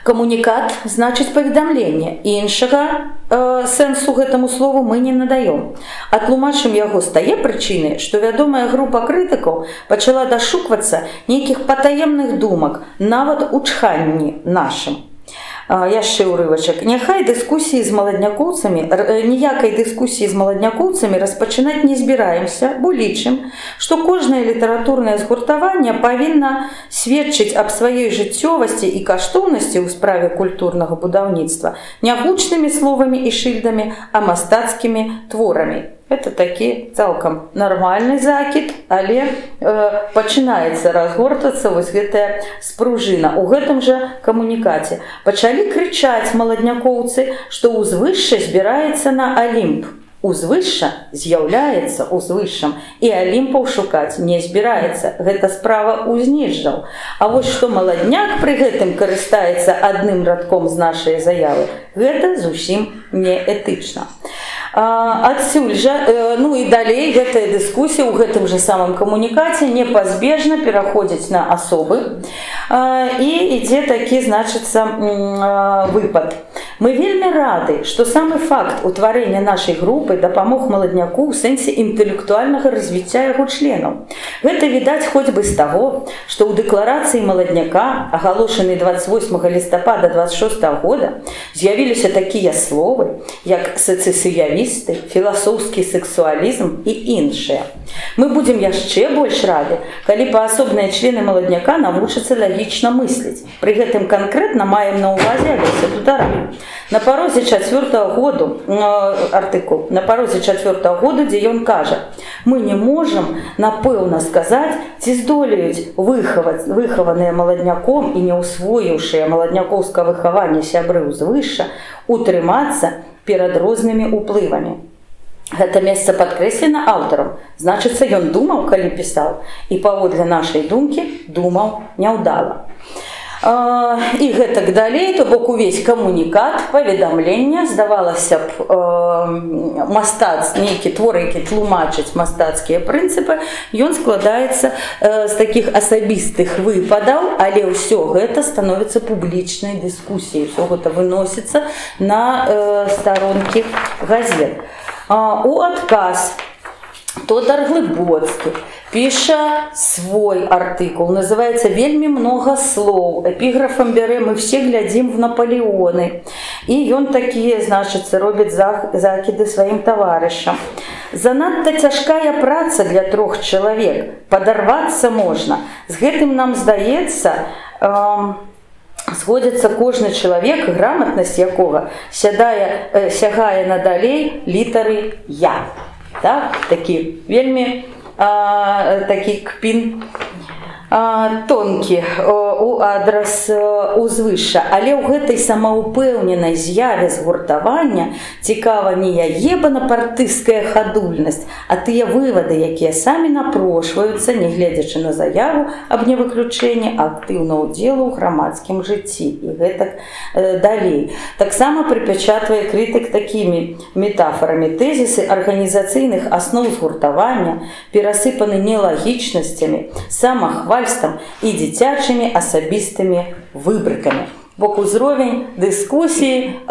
Камунікат значыць паведамленне, іншага сэнсу гэтаму слову мы не надаём. Атлумачым яго з тае прычыны, што вядомая група крытыкаў пачала дашуквацца нейкіх патаемных думак, нават у чханні нашым. Яшчэ ўрывачак. Няхай дыскусіі з маладнякоўцамі, ніякай дыскусіі з маладнякоўцамі распачынаць не збіраемся, бо лічым, што кожнае літаратурнае згуртаванне павінна сведчыць аб сваёй жыццёвасці і каштоўнасці ў справе культурнага будаўніцтва не гучнымі словамі і шыльдамі, а мастацкімі творамі. Это такі цалкам нармальны закід, але пачынаецца разгортацца вось гэтая спружына. У гэтым жа камунікаце пачалі крычаць маладнякоўцы, што ўзвышша збіраецца на Алімп. Узвышша з'яўляецца узвышшам, і Алімпаў шукаць не збіраецца. Гэта справа ўзнізжаў. А вось што маладняк пры гэтым карыстаецца адным радком з нашай заявы, Гэта зусім не этычна. Адсюль жа, ну і далей гэтая дыскусія ў гэтым жа самым камунікаце непазбежна пераходзіць на асобы і ідзе такі, значыцца, выпад. Мы вельмі рады, што самы факт утварэння нашай групы дапамог маладняку ў сэнсе інтэлектуальнага развіцця яго членаў. Гэта відаць хоць бы з таго, што ў дэкларацыі маладняка, агалошанай 28 лістапада 26 года, з'явіліся такія словы, як сецесіявісты, філасофскі сексуалізм і іншыя. Мы будзем яшчэ больш рады, калі паасобныя члены маладняка навучацца лагічна мысліць. Пры гэтым канкрэтна маем на ўвазе Алеся Дудара. На парозе 4-го году, артыкул, на парозе 4-го году, дзе ён кажа: мы не можам напэўна сказаць, ці здолеюць выхаваныя маладняком і не ўсвоіўшыя маладнякоўскага выхавання сябры ўзвышша утрымацца перад рознымі ўплывамі. Гэта месца падкрэслена аўтарам, значыцца, ён думаў, калі пісаў, і паводле нашай думкі думаў няўдала. І гэтак далей, то бок увесь камунікат, паведамлення, здавалася б, нейкі твор, які тлумачыць мастацкія прынцыпы, ён складаецца з такіх асабістых выпадаў, але ўсё гэта становіцца публічнай дыскусіяй, ўсё гэта выносіцца на старонкі газет. У адказ Тодар Глыбоцкі піша свой артыкул, называется «Вельмі много слоў». Эпіграфам бярэ «Мы все глядзім в Наполеоны». І ён такія, значыцца, робіць закіды сваім таварышам. Занадта цяжкая праца для 3 чалавек. Падарвацца можна. З гэтым нам здаецца, згодзіцца кожны чалавек, граматнасць якога сягае надалей літары «Я». Так? Такі вельмі такі кпін тонкі у адрас узвышша. Але ў гэтай самаўпэўненай з'яве згуртавання цікава не яе банапартысцкая хадульнасць, а тыя вывады, якія самі напрошваюцца, не гледзячы на заяву аб невыключэнні актыўна ўдзелу ў грамадскім жыцці. І гэтак далей. Таксама прыпячатвае крытык такімі метафорамі. Тэзісы арганізацыйных аснов згуртавання перасыпаны нелагічнасцямі, самахвальствам і дзіцячымі асабістымі выбрыкамі. Бок узровень дыскусіі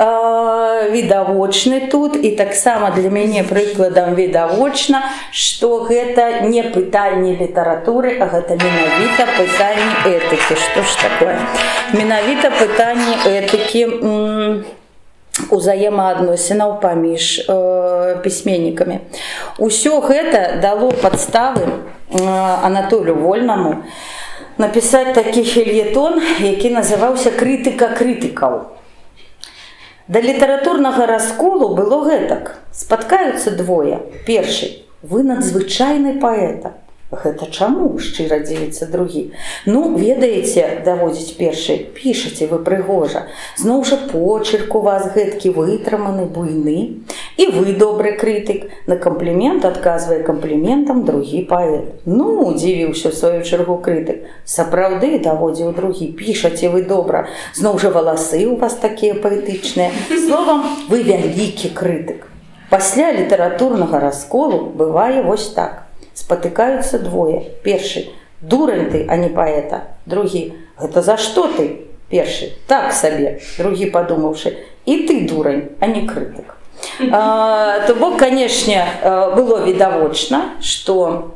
відавочны тут, і таксама для мяне прыкладам відавочна, што гэта не пытанне літаратуры, а гэта менавіта пытанне этыкі. Што ж такое? Менавіта пытанне этыкі узаемаадносінаў паміж пісьменнікамі. Усё гэта дало падставы Анатолію Вольнаму напісаць такі фельетон, які называўся «Крытыка крытыкаў». Да літаратурнага расколу было гэтак. Спаткаюцца двое. Першы: вы надзвычайны паэта. Гэта чаму? Шчыра дзівіцца другі. Ну, ведаеце, даводзіць першы, пішаце вы прыгожа. Зноў жа почерк у вас гэткі вытрыманы, буйны. І вы добры крытык. На камплімент адказвае кампліментам другі паэт. Ну, дзівіўся ў сваю чаргу крытык. Сапраўды, даводзіў другі, пішаце вы добра. Зноў жа валасы у вас такія паэтычныя. Словам, вы вялікі крытык. Пасля літаратурнага расколу бывае вось так. Спатыкаюцца двое. Першы: дурань ты, а не паэта. Другі: гэта за што ты? Першы: так сабе. Другі, падумаўшы: і ты дурань, а не крытык. То бок, канешне, было відавочна, што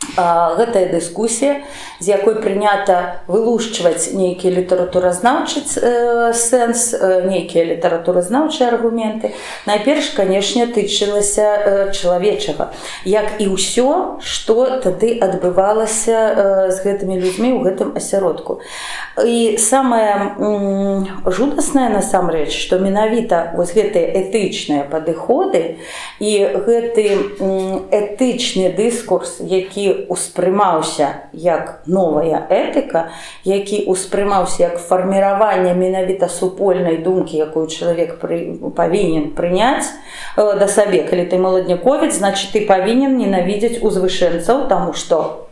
гэтая дыскусія, з якой прынята вылушчваць нейкі літаратуразнаўчы сэнс, нейкія літаратуразнаўчыя аргументы, найперш, канешне, тычылася чалавечага, як і ўсё, што тады адбывалася з гэтымі людзьмі ў гэтым асяродку. І самае жудаснае насамрэч, што менавіта вось гэтыя этычныя падыходы і гэты этычны дыскурс, які успрымаўся як новая этыка, які успрымаўся як фарміраванне менавіта супольнай думкі, якую чалавек павінен прыняць да сабе. Калі ты маладняковец, значит, ты павінен ненавідзець узвышэнцаў, таму што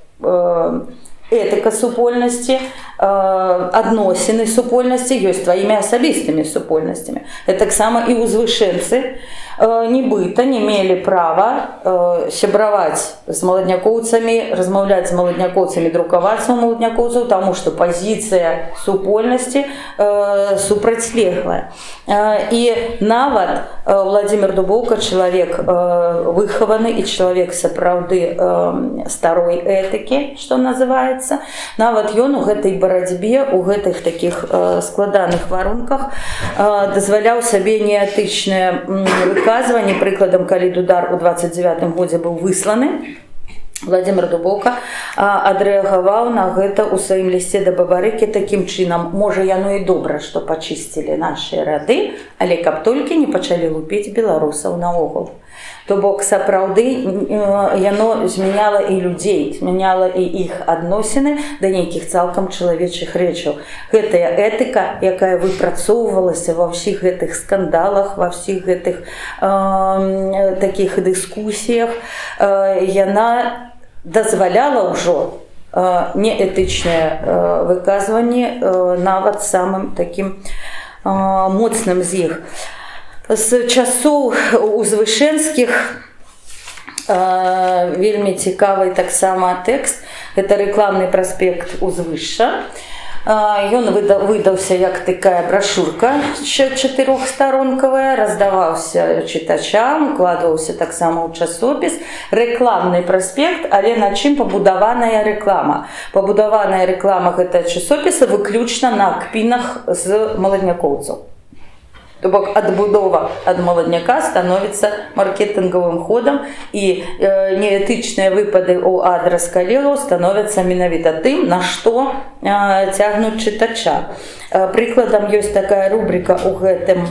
этыка супольнасці адносіны супольнасці, ёсць тваімі асабістымі супольнасцямі. Таксама і узвышэнцы нібыта не мелі права сябраваць з маладнякоўцамі, размаўляць з маладнякоўцамі, друкавацца ў маладнякоўцаў, таму што пазіцыя супольнасці супрацьлеглая. І нават Владзімір Дубоўка, чалавек выхаваны і чалавек сапраўды старой этыкі, што называецца, нават ён у гэтай барацьбе, у гэтых такіх складаных варунках дазваляў сабе неэтычнае выказванне. Прыкладам, калі Дудар у 29-м годзе быў высланы, Владзімір Дубоўка адрэагаваў на гэта ў сваім лісце да Бабарыкі такім чынам: можа, яно і добра, што пачысцілі нашыя рады, але каб толькі не пачалі лупіць беларусаў наогул. То бок, сапраўды, яно змяняла і людзей, змяняла і іх адносіны да нейкіх цалкам чалавечых рэчаў. Гэтая этыка, якая выпрацоўвалася ва ўсіх гэтых скандалах, ва ўсіх гэтых такіх дыскусіях, яна дазваляла ўжо неэтычнае выказванне нават самым такім моцным з іх. З часоў узвышэнскіх вельмі цікавы таксама тэкст. Гэта рэкламны праспект Узвышша. Ён выдаўся як такая брашурка 4-старонкавая, раздаваўся чытачам, укладваўся таксама ў часопіс. Рэкламны праспект, але на чым пабудаваная рэклама? Пабудаваная рэклама гэтага часопіса выключна на кпінах з маладнякоўцаў. То бок, адбудова ад маладняка становіцца маркетынгавым ходам, і неэтычныя выпады ў адрас калегаў становяцца менавіта тым, на што цягнуць чытача. Прыкладам, ёсць такая рубрика ў гэтым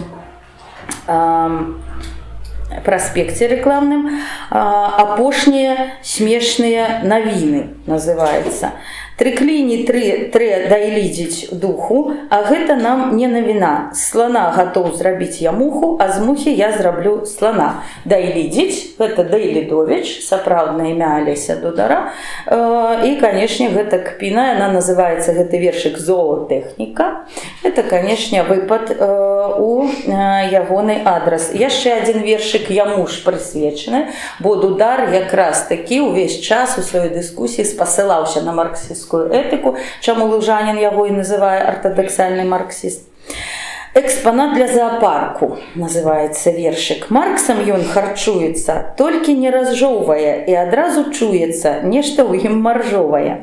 праспекце рэкламным: «Апошнія смешныя навіны» называецца. «Трыкліні трэ дайлідзіць духу, а гэта нам не навіна. Слана гатоў зрабіць я муху, а з мухі я зраблю слана». Дайлідзіць — гэта Дайлідовіч, сапраўднае імя Алеся Дудара. І, канешне, гэта кпіна, яна называецца, гэты вершык, «Зоотэхніка». Гэта, канешне, выпад у ягоны адрас. Яшчэ адзін вершык яму ж прысвечаны, бо Дудар якраз такі ўвесь час у сваёй дыскусіі спасылаўся на марксістскую этыку, чаму Лужанін яго і называе артадоксальны марксіст. «Экспанат для зоапарку» называецца вершык. «Марксам ён харчуецца, толькі не разжоўвае, і адразу чуецца нешта ў ім маржовае».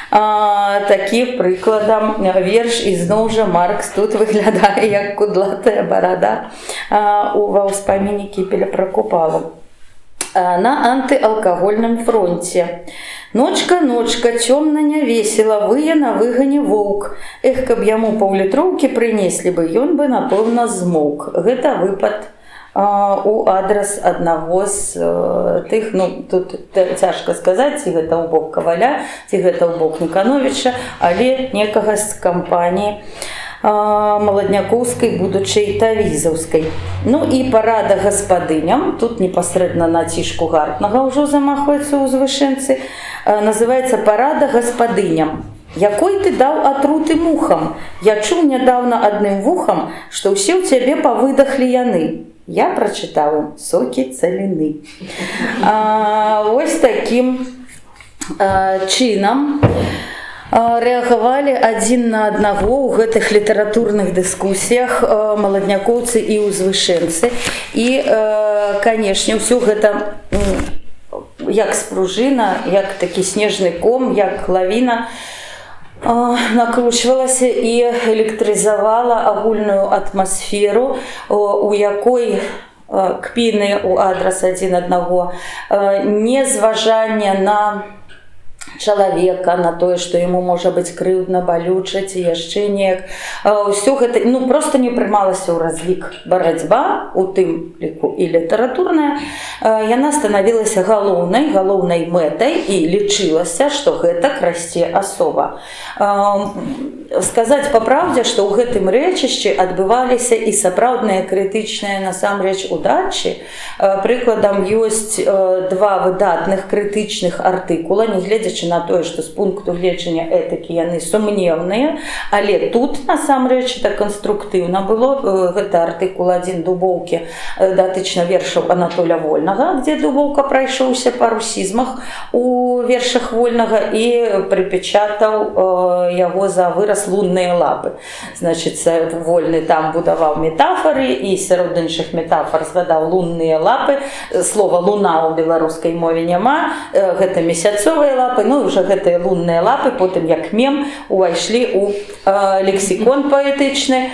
Такі прыкладам верш, і зноў жа Маркс тут выглядае як кудлатая барада ва ўспаміне Кіпеля пра Купалу. На антыалкагольным фронте. «Ночка, ночка, цёмна не весела, вые на выгане воўк. Эх, каб яму паўлітроўкі прынеслі бы, ён бы, напэўна, змоўк». Гэта выпад у адрас аднаго з тых, тут цяжка сказаць, ці гэта ў бок Каваля, ці гэта ў бок Нікановіча, але некага з кампаніі маладнякоўскай, будучай тавізаўскай. Ну і парада гаспадыням, тут непасрэдна на цішку Гартнага ўжо замахваецца узвышэнцы, называецца «Парада гаспадыням». «Якой ты даў атруты мухам? Я чуў нядаўна адным вухам, што ўсе ў цябе павыдахлі яны. Я прачытаў ім сокі цаліны». Вось такім чынам рэагавалі адзін на аднаго ў гэтых літаратурных дыскусіях маладнякоўцы і узвышэнцы. І, канешне, ўсё гэта як спружына, як такі снежны ком, як лавіна накручвалася і электрызавала агульную атмасферу, у якой кпіны ў адрас адзін аднаго, незважанне на чалавека, на тое, што яму можа быць крыўдна, балюча ці яшчэ неяк. Усё гэта проста не прымалася ў разлік. Барацьба, у тым ліку і літаратурная, яна станавілася галоўнай мэтай, і лічылася, што гэтак расце асоба. Сказаць па праўдзе, што ў гэтым рэчышчы адбываліся і сапраўдныя крытычныя насамрэч удачы. Прыкладам, ёсць два выдатных крытычных артыкула, нягледзячы нягледзячы на тое, што з пункту гледжання этыкі яны сумнеўныя, але тут насамрэч это канструктыўна было. Гэта артыкул 1 Дубоўкі датычна вершаў Анатоля Вольнага, дзе Дубоўка прайшоўся па русізмах у вершах Вольнага і прыпечатаў яго за выраз «лунныя лапы». Значыць, Вольны там будаваў метафары і сярод іншых метафор згадаў «лунныя лапы». Слова «луна» у беларускай мове няма, гэта месяцовыя лапы, ну і ўжо гэтыя лунныя лапы потым як мем увайшлі ў лексікон паэтычны.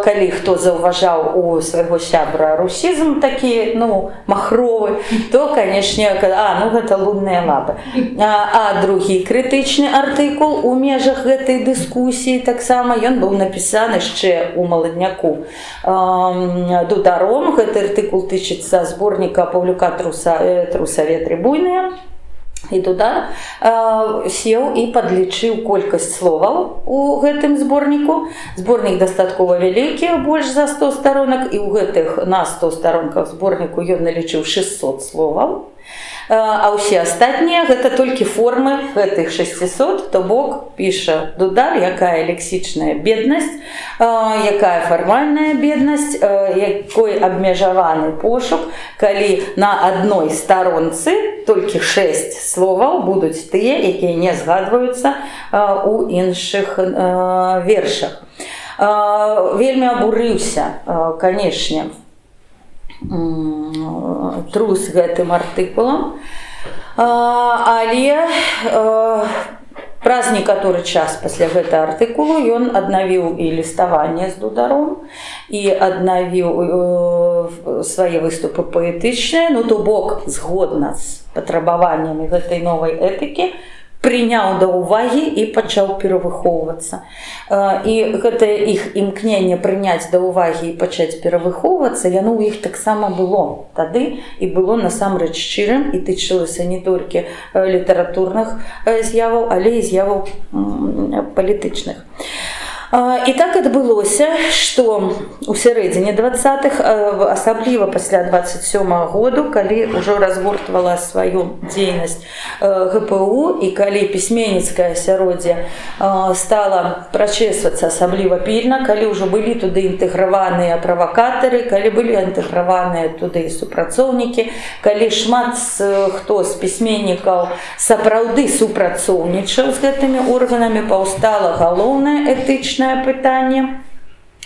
Калі хто заўважаў у свайго сябра русізм такі, ну, махровы, то, канешне, ну гэта лунныя лапы. А другі крытычны артыкул у межах гэтай дыскусіі таксама ён быў напісаны яшчэ у маладняку Дударом. Гэты артыкул тычыцца зборніка Паўлюка «Трусаветры буйныя». І Дудар сеў і падлічыў колькасць словаў у гэтым зборніку. Зборнік дастаткова вялікі, больш за 100 старонак, і ў гэтых на 100 старонках зборніку ён налічыў 600 словаў. А ўсе астатнія гэта толькі формы гэтых 600, то бок піша Дудар, якая лексічная беднасць, якая фармальная беднасць, якой абмежаваны пошук, калі на адной старонцы толькі 6 словаў будуць тыя, якія не згадваюцца у іншых вершах. Вельмі абурыўся, канешне, Трус гэтым артыкулам, але праз некаторы час пасля гэтага артыкулу ён аднавіў і ліставанне з Дударом, і аднавіў свае выступы паэтычныя, ну то бок згодна з патрабаваннямі гэтай новай этыкі прыняў да ўвагі і пачаў перавыхоўвацца. І гэтае іх імкненне прыняць да ўвагі і пачаць перавыхоўвацца, яно ў іх таксама было тады і было насамрэч шчырым і тычылася не толькі літаратурных з'яваў, але і з'яваў палітычных. І так адбылося, што ў сярэдзіне 20-х, асабліва пасля 27-го году, калі ўжо разгортвала сваю дзейнасць ГПУ і калі пісьменніцкае асяроддзе стала прачэсвацца асабліва пільна, калі ўжо былі туды інтэграваныя правакатары, калі былі інтэграваныя туды супрацоўнікі, калі шмат хто з пісьменнікаў сапраўды супрацоўнічаў з гэтымі органамі, паўстала галоўнае этычнае пытанне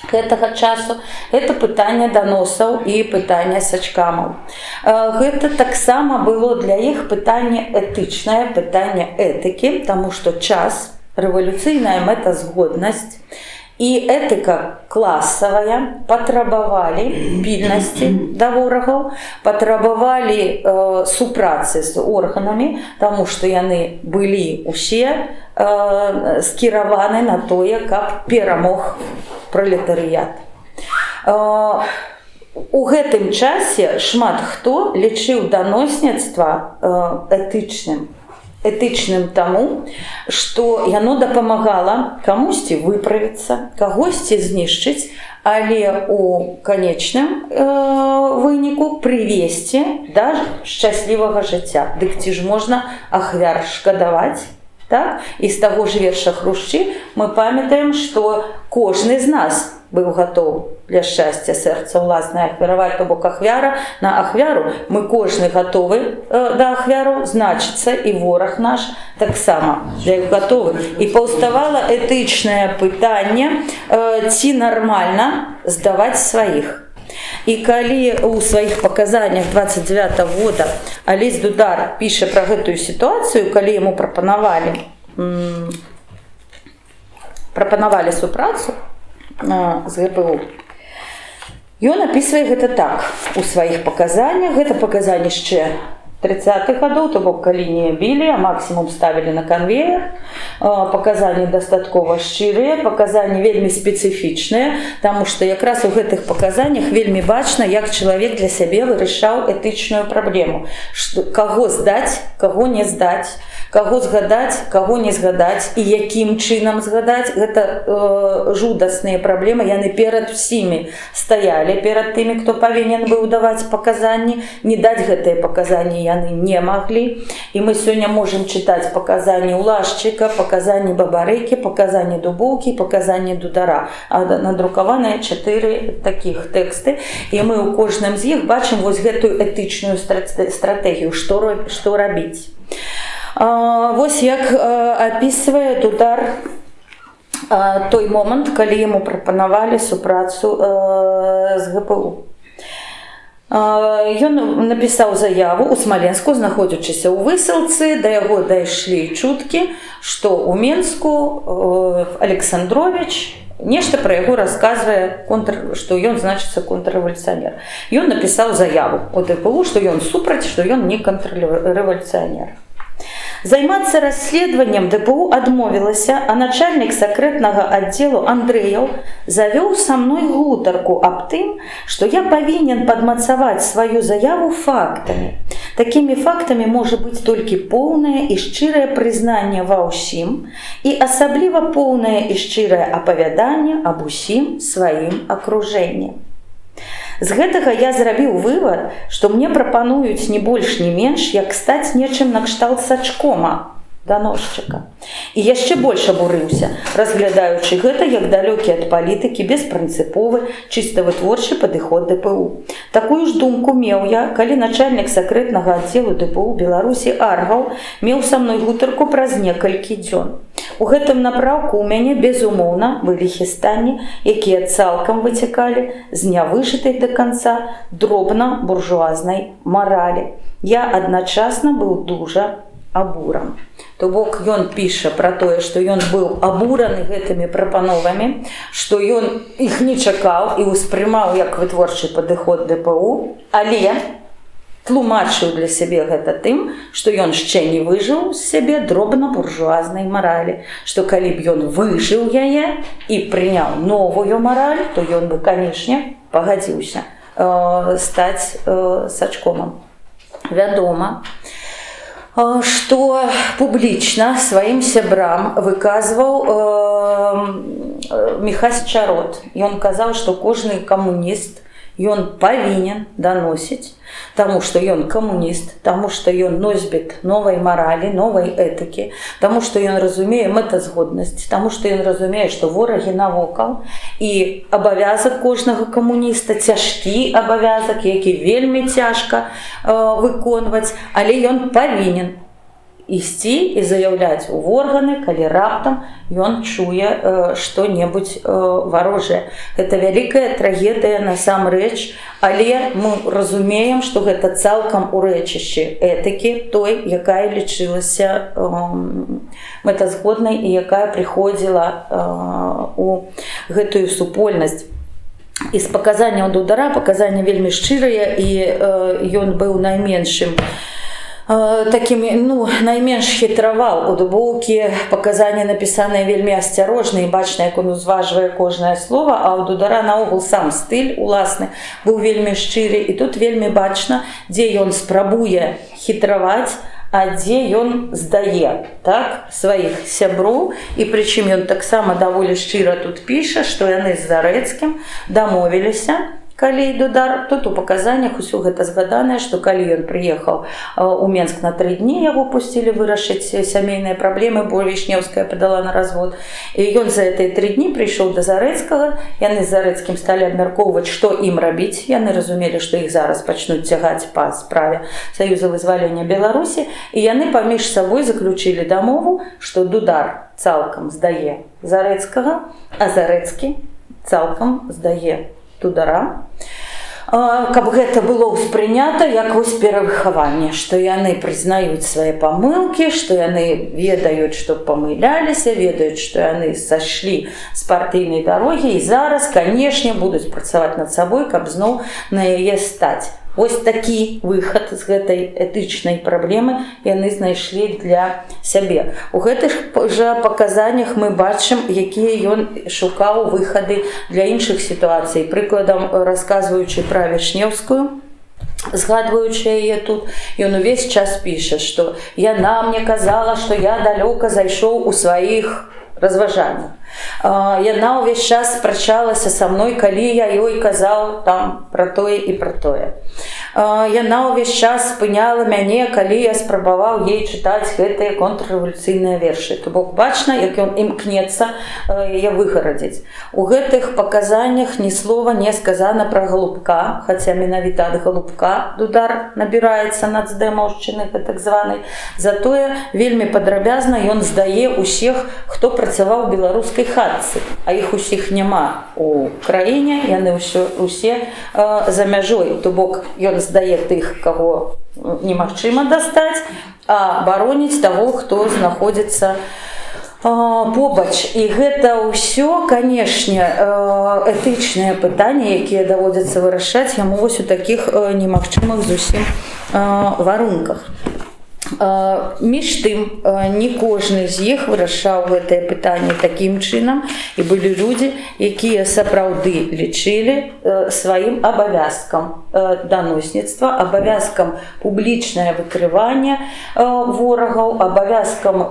гэтага часу, гэта пытанне даносаў і пытанне сачкамаў. Гэта таксама было для іх пытанне этычнае, пытанне этыкі, таму што час, рэвалюцыйная мэтазгоднасць і этыка класавая патрабавалі пільнасці да ворагаў, патрабавалі супрацы з органамі, таму што яны былі усе скіраваны на тое, каб перамог пралетарыят. У гэтым часе шмат хто лічыў даносніцтва этычным таму, што яно дапамагала камусьці выправіцца, кагосьці знішчыць, але у канечным выніку прывесці да шчаслівага жыцця. Дык ці ж можна ахвяр шкадаваць? Так? І з таго ж верша Хрушчы мы памятаем, што кожны з нас быў гатоў для шчасця сэрца ўласнае ахвяраваць, то бок ахвяра на ахвяру. Мы кожны гатовы да ахвяру, значыцца і вораг наш таксама для іх гатовы. І паўставала этычнае пытанне, ці нармальна здаваць сваіх. І калі у сваіх паказаннях 29-го года Алесь Дудар піша пра гэтую сітуацыю, калі яму прапанавалі супрацу з ГПУ, ён апісвае гэта так у сваіх паказаннях. Гэта паказанні яшчэ 30-х гадоў, то бок калі не білі, а максімум ставілі на канвеях. Паказанні дастаткова шчырыя, паказанні вельмі спецыфічныя, таму што якраз у гэтых паказаннях вельмі бачна, як чалавек для сябе вырашаў этычную праблему. Каго здаць, каго не здаць, Каго згадаць, каго не згадаць і якім чынам згадаць, гэта жудасныя праблемы, яны перад усімі стаялі, перад тымі, хто павінен быў даваць паказанні, не даць гэтыя паказанні яны не маглі. І мы сёння можам чытаць паказанні Улашчыка, паказанні Бабарыкі, паказанні Дубоўкі, паказанні Дудара. Надрукаваныя 4 такіх тэксты, і мы ў кожным з іх бачым вось гэтую этычную стратэгію, што рабіць. Вось як апісвае Дудар той момант, калі яму прапанавалі супрацу з ГПУ. Ён напісаў заяву ў Смаленску, знаходзячыся ў высылцы, да яго дайшлі чуткі, што ў Менску Александрович нешта пра яго расказвае, што ён, значыцца, контррэвалюцыянер. Ён напісаў заяву у ДПУ, што ён супраць, што ён не контррэвалюцыянер. Займацца расследаваннем ДПУ адмовілася, а начальнік сакрэтнага аддзелу Андрэяў завёў са мной гутарку аб тым, што я павінен падмацаваць сваю заяву фактамі. Такімі фактамі можа быць толькі поўнае і шчырае прызнанне ва ўсім і асабліва поўнае і шчырае апавяданне аб усім сваім акружэнні. З гэтага я зрабіў вывад, што мне прапануюць не больш, не менш, як стаць нечым накшталт сачкома, даносчыка. І яшчэ больш абурыўся, разглядаючы гэта як далёкі ад палітыкі, беспрынцыповы, чыста вытворчы падыход ДПУ. Такую ж думку меў я, калі начальнік сакрэтнага аддзелу ДПУ Беларусі Аргаў меў са мной гутарку праз некалькі дзён. У гэтым напраўку ў мяне, безумоўна, былі хістанні, якія цалкам выцякалі з нявыжытай да канца дробна-буржуазнай маралі. Я адначасна быў дужа абуран. То бок ён піша пра тое, што ён быў абураны гэтымі прапановамі, што ён іх не чакаў і ўспрымаў як вытворчы падыход ДПУ, але тлумачыў для сябе гэта тым, што ён яшчэ не выжыў з сябе дробна-буржуазнай маралі, што калі б ён выжыў яе і прыняў новую мараль, то ён бы, канешне, пагадзіўся стаць сачкомам. Вядома, што публічна сваім сябрам выказваў Міхась Чарот. Ён казаў, што кожны камуніст ён павінен даносіць, таму што ён камуніст, таму што ён носьбіт новай маралі, новай этыкі, таму што ён разумее мэтазгоднасць, таму што ён разумее, што ворагі навокал, і абавязак кожнага камуніста, цяжкі абавязак, які вельмі цяжка выконваць, але ён павінен ісці і заяўляць у органы, калі раптам ён чуе што-небудзь варожае. Гэта вялікая трагедыя насамрэч, але мы разумеем, што гэта цалкам урэчышчы этыкі той, якая лічылася мэтазгоднай і якая прыходзіла у гэтую супольнасць. І з паказанняў Дудара паказанні вельмі шчырыя, і ён быў найменшым таким, найменш хітраваў. У Дубоўкі паказанні напісаныя вельмі асцярожна, і бачна, як он узважвае кожнае слова, а ў Дудара наогул сам стыль уласны быў вельмі шчыры, і тут вельмі бачна, дзе ён спрабуе хітраваць, а дзе ён здае, так, сваіх сяброў. І прычым ён таксама даволі шчыра тут піша, што яны з Зарэцкім дамовіліся, калі Дудар, тут у паказаннях усё гэта згаданае, што калі ён прыехаў у Менск на 3 дні, яго пусцілі вырашыць сямейныя праблемы, бо Вішнеўская падала на развод. І ён за гэтыя 3 дні прыйшоў да Зарэцкага, яны з Зарэцкім сталі абмяркоўваць, што ім рабіць. Яны разумелі, што іх зараз пачнуць цягаць па справе Саюза вызвалення Беларусі, і яны паміж сабой заключылі дамову, што Дудар цалкам здае Зарэцкага, а Зарэцкі цалкам здае Дудара, каб гэта было ўспрынята як вось перавыхаванне, што яны прызнаюць свае памылкі, што яны ведаюць, што памыляліся, ведаюць, што яны сашлі з партыйнай дарогі і зараз, канешне, будуць працаваць над сабой, каб зноў на яе стаць. Вось такі выхад з гэтай этычнай праблемы яны знайшлі для сябе. У гэтых жа паказаннях мы бачым, якія ён шукаў выхады для іншых сітуацый. Прыкладам, расказваючы пра Вішнеўскую, згадваючы яе тут, ён увесь час піша, што яна мне казала, што я далёка зайшоў у сваіх разважаннях. Яна ўвесь час спрачалася са мной, калі я ёй казаў там пра тое і пра тое. Яна ўвесь час спыняла мяне, калі я спрабаваў ей чытаць гэтыя контррэвалюцыйныя вершы. То бок бачна, як ён імкнецца яе выгарадзіць. У гэтых паказаннях ні слова не сказана пра Галубка, хаця менавіта ад Галубка Дудар набіраецца нацдэмаўшчыны так званай. Затое вельмі падрабязна ён здае ўсіх, хто працаваў у беларускай хатцы, а іх усіх няма у краіне, яны усе за мяжой. То бок ён здае тых, каго немагчыма дастаць, а бароніць таго, хто знаходзіцца побач. І гэта ўсё, канешне, этычныя пытанні, якія даводзіцца вырашаць яму вось у такіх немагчымых зусім варунках. Між тым, не кожны з іх вырашаў гэтае пытанне такім чынам, і былі людзі, якія сапраўды лічылі сваім абавязкам даносніцтва, абавязкам публічнае выкрывання ворагаў, абавязкам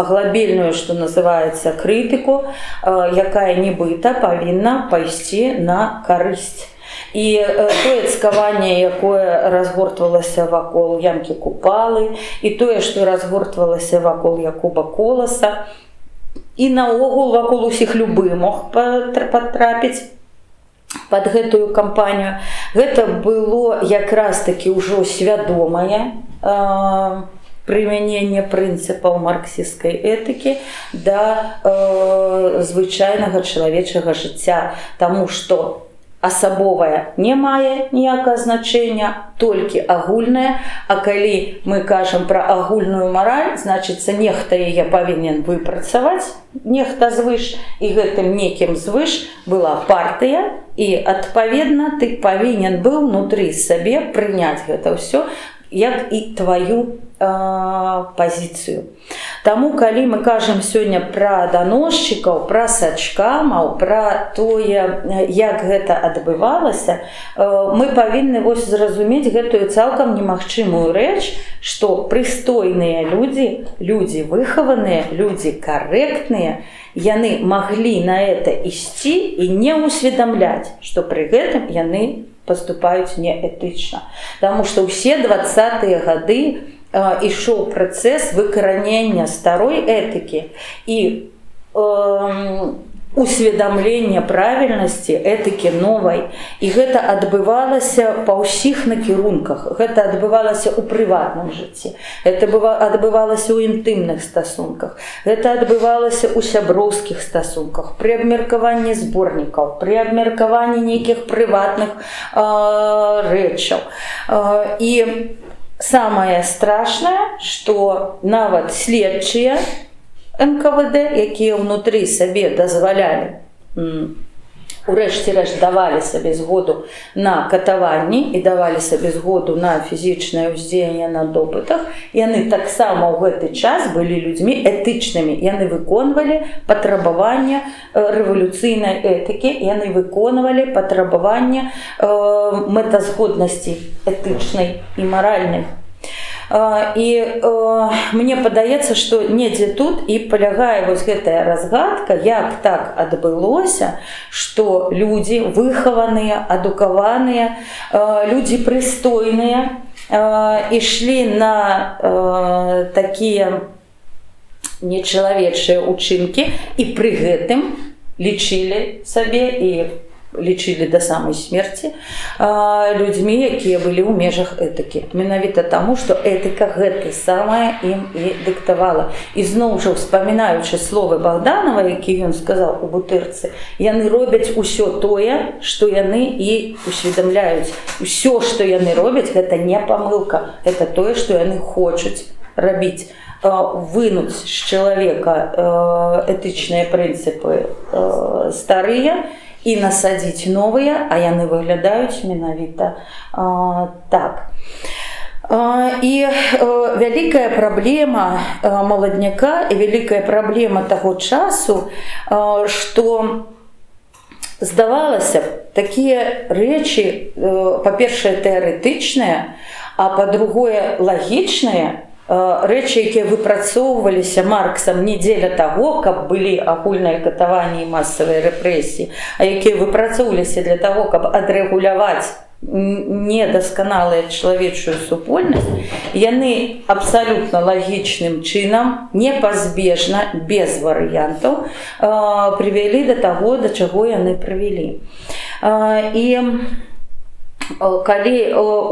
аглабельную, што называецца, крытыку, якая нібыта павінна пайсці на карысць. І тое цкаванне, якое разгортвалася вакол Ямкі Купалы, і тое, што разгортвалася вакол Якуба Коласа, і наогул вакол усіх любы мог патрапіць пад гэтую кампанію, гэта было якраз такі ўжо свядомае прымяненне прынцыпаў марксісцкай этыкі да звычайнага чалавечага жыцця, таму што асабовае не мае ніякага значэння, толькі агульнае, а калі мы кажам пра агульную мараль, значыцца нехта яе павінен выпрацаваць, нехта звыш, і гэтым некім звыш была партыя, і адпаведна ты павінен быў унутры сабе прыняць гэта ўсё як і тваю пазіцыю. Таму, калі мы кажам сёння пра даносчыкаў, пра сачкамаў, пра тое, як гэта адбывалася, мы павінны вось зразумець гэтую цалкам немагчымую рэч, што прыстойныя людзі, людзі выхаваныя, людзі карэктныя, яны маглі на это ісці і не ўсведамляць, што пры гэтым яны паступаюць неэтычна. Таму што ўсе 20-е гады ішоў працэс выкаранення старой этыкі і усведамлення правільнасці этыкі новай. І гэта адбывалася па ўсіх накірунках. Гэта адбывалася ў прыватным жыцці. Гэта адбывалася ў інтымных стасунках. Гэта адбывалася ў сяброўскіх стасунках, пры абмеркаванні зборнікаў, пры абмеркаванні нейкіх прыватных рэчаў. І самае страшнае, што нават следчыя НКВД, якія ўнутры сабе дазвалялі, урэшце рэшт давалі сабе згоду на катаванні і давалі сабе згоду на фізічнае ўздзеянне на допытах, яны таксама ў гэты час былі людзьмі этычнымі. Яны выконвалі патрабаванне рэвалюцыйнай этыкі, яны выконвалі патрабаванне мэтазгоднасці этычнай і маральнай. І мне падаецца, што недзе тут і палягае вось гэтая разгадка, як так адбылося, што людзі выхаваныя, адукаваныя, людзі прыстойныя ішлі на такія нечалавечыя ўчынкі і пры гэтым лічылі сабе і лічылі да самай смерці людзьмі, якія былі ў межах этыкі. Менавіта таму, што этыка гэта самая ім і дыктавала. І зноў жа, успамінаючы словы Богданова, які ён сказаў у Бутырцы, яны робяць усё тое, што яны і усведамляюць. Усё, што яны робяць, гэта не памылка, гэта тое, што яны хочуць рабіць. Вынуць з чалавека этычныя прынцыпы старыя і насадзіць новыя, а яны выглядаюць менавіта так. І вялікая праблема маладняка і вялікая праблема таго часу, што здавалася б, такія рэчы, па-першае, тэарэтычныя, а па-другое, лагічныя, рэчы, якія выпрацоўваліся Марксам не дзеля таго, каб былі агульныя катаванні і масавыя рэпрэсіі, а якія выпрацоўваліся для таго, каб адрэгуляваць недасканалая чалавечую супольнасць, яны абсалютна лагічным чынам, непазбежна, без варыянтаў, прывялі да таго, да чаго яны прывялі. І калі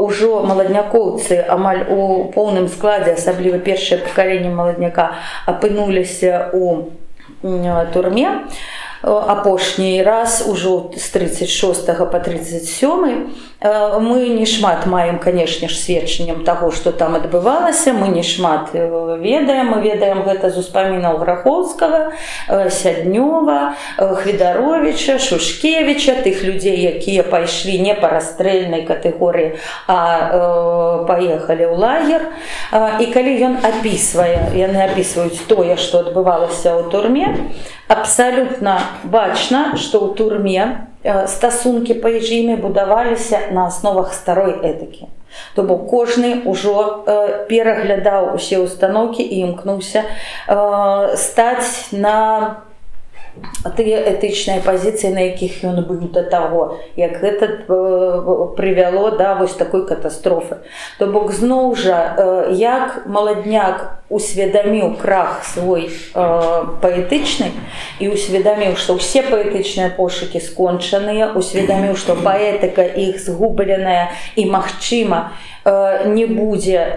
ўжо маладнякоўцы амаль у поўным складзе, асабліва першае пакаленне маладняка, апынуліся ў турме, апошні раз ужо з 36 па 37 мы не шмат маем, канешне ж, сведчаннем таго, што там адбывалася, мы не шмат ведаем, мы ведаем гэта з успамінаў Грахоўскага, Сяднёва, Хвідаровіча, Шушкевіча, тых людзей, якія пайшлі не па расстрэльнай катэгорыі, а паехалі ў лагер. І калі яны апісваюць тое, што адбывалася ў турме, абсалютна бачна, што ў турме стасункі паміж імі будаваліся на асновах старой этыкі. То бок кожны ўжо пераглядаў усе ўстаноўкі і імкнуўся стаць на тыя этычныя пазіцыі, на якіх ён быў да таго, як гэта прывяло да вось такой катастрофы. То бок зноў жа, як маладняк усведаміў крах свой паэтычны і усведаміў, што ўсе паэтычныя пошукі скончаныя, усведаміў, што паэтыка іх згубленая і, магчыма, не будзе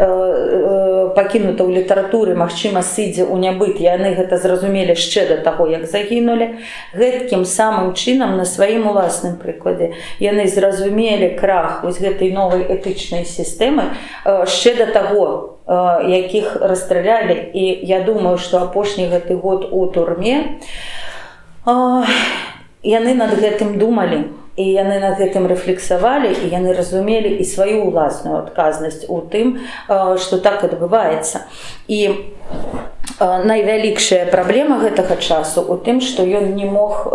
пакінута ў літаратуры, магчыма, сыдзе ў нябыт. Яны гэта зразумелі яшчэ да таго, як загінулі. Гэткім самым чынам, на сваім уласным прыкладзе, яны зразумелі крах вось гэтай новай этычнай сістэмы яшчэ да таго, якіх расстралялі. І я думаю, што апошні гэты год у турме яны над гэтым думалі, і яны над гэтым рэфлексавалі, і яны разумелі і сваю ўласную адказнасць у тым, што так адбываецца. І найвялікшая праблема гэтага часу у тым, што ён не мог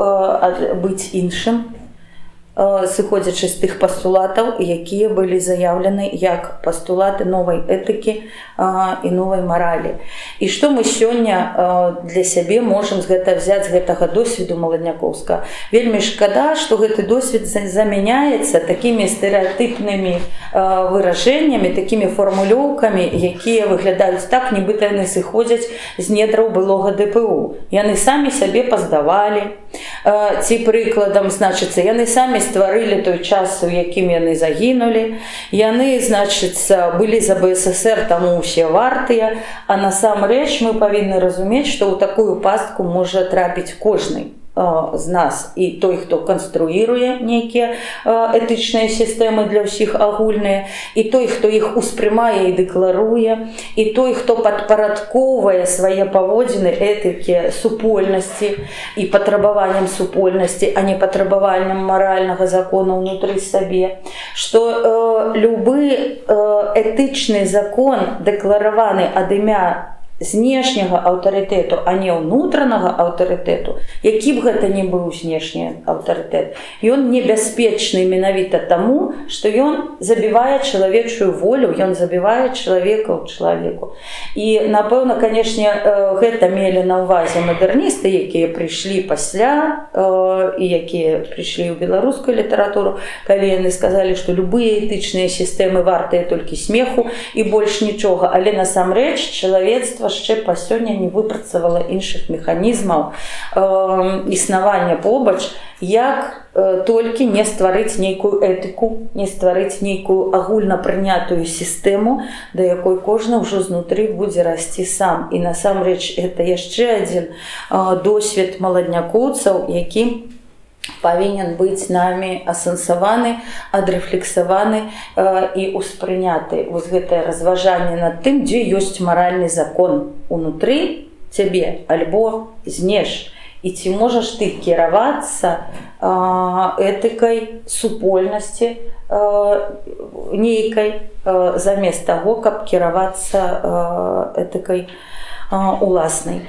быць іншым, сыходзячы з тых пастулатаў, якія былі заяўлены як пастулаты новай этыкі і новай маралі. І што мы сёння для сябе можам взяць з гэтага досведу маладнякоўскага? Вельмі шкада, што гэты досвед замяняецца такімі стэрэатыпнымі выражэннямі, такімі фармулёўкамі, якія выглядаюць так, нібыта яны сыходзяць з недраў былога ДПУ. Яны самі сябе паздавалі, ці прыкладам, значыцца, яны самі стварылі той час, у якім яны загінулі, яны, значыцца, былі за БССР, таму ўсе вартыя, а насамрэч мы павінны разумець, што ў такую пастку можа трапіць кожны з нас, і той, хто канструіруе нейкія этычныя сістэмы для ўсіх агульныя, і той, хто іх успрымае і дэкларуе, і той, хто падпарадкоўвае свае паводзіны этыкі супольнасці і патрабаванням супольнасці, а не патрабаванням маральнага закону ўнутры сабе. Што любы этычны закон, дэклараваны ад імя знешняга аўтарытэту, а не ўнутранага аўтарытэту, які б гэта не быў знешні аўтарытэт, ён небяспечны менавіта таму, што ён забівае чалавечую волю, ён забівае чалавека ў чалавеку. І, напэўна, канешне, гэта мелі на ўвазе мадэрністы, якія прыйшлі пасля і якія прыйшлі ў беларускую літаратуру, калі яны сказалі, што любыя этычныя сістэмы вартыя толькі смеху і больш нічога, але насамрэч чалавецтва яшчэ па сёння не выпрацавала іншых механізмаў існавання побач, як толькі не стварыць нейкую этыку, не стварыць нейкую агульна прынятую сістэму, да якой кожны ўжо знутры будзе расці сам. І насамрэч гэта яшчэ адзін досвед маладнякоўцаў, які павінен быць намі асэнсаваны, адрэфлексаваны і ўспрыняты. Вось гэтае разважанне над тым, дзе ёсць маральны закон унутры цябе альбо знеш. І ці можаш ты кіравацца этыкай супольнасці нейкай замест таго, каб кіравацца этыкай уласнай.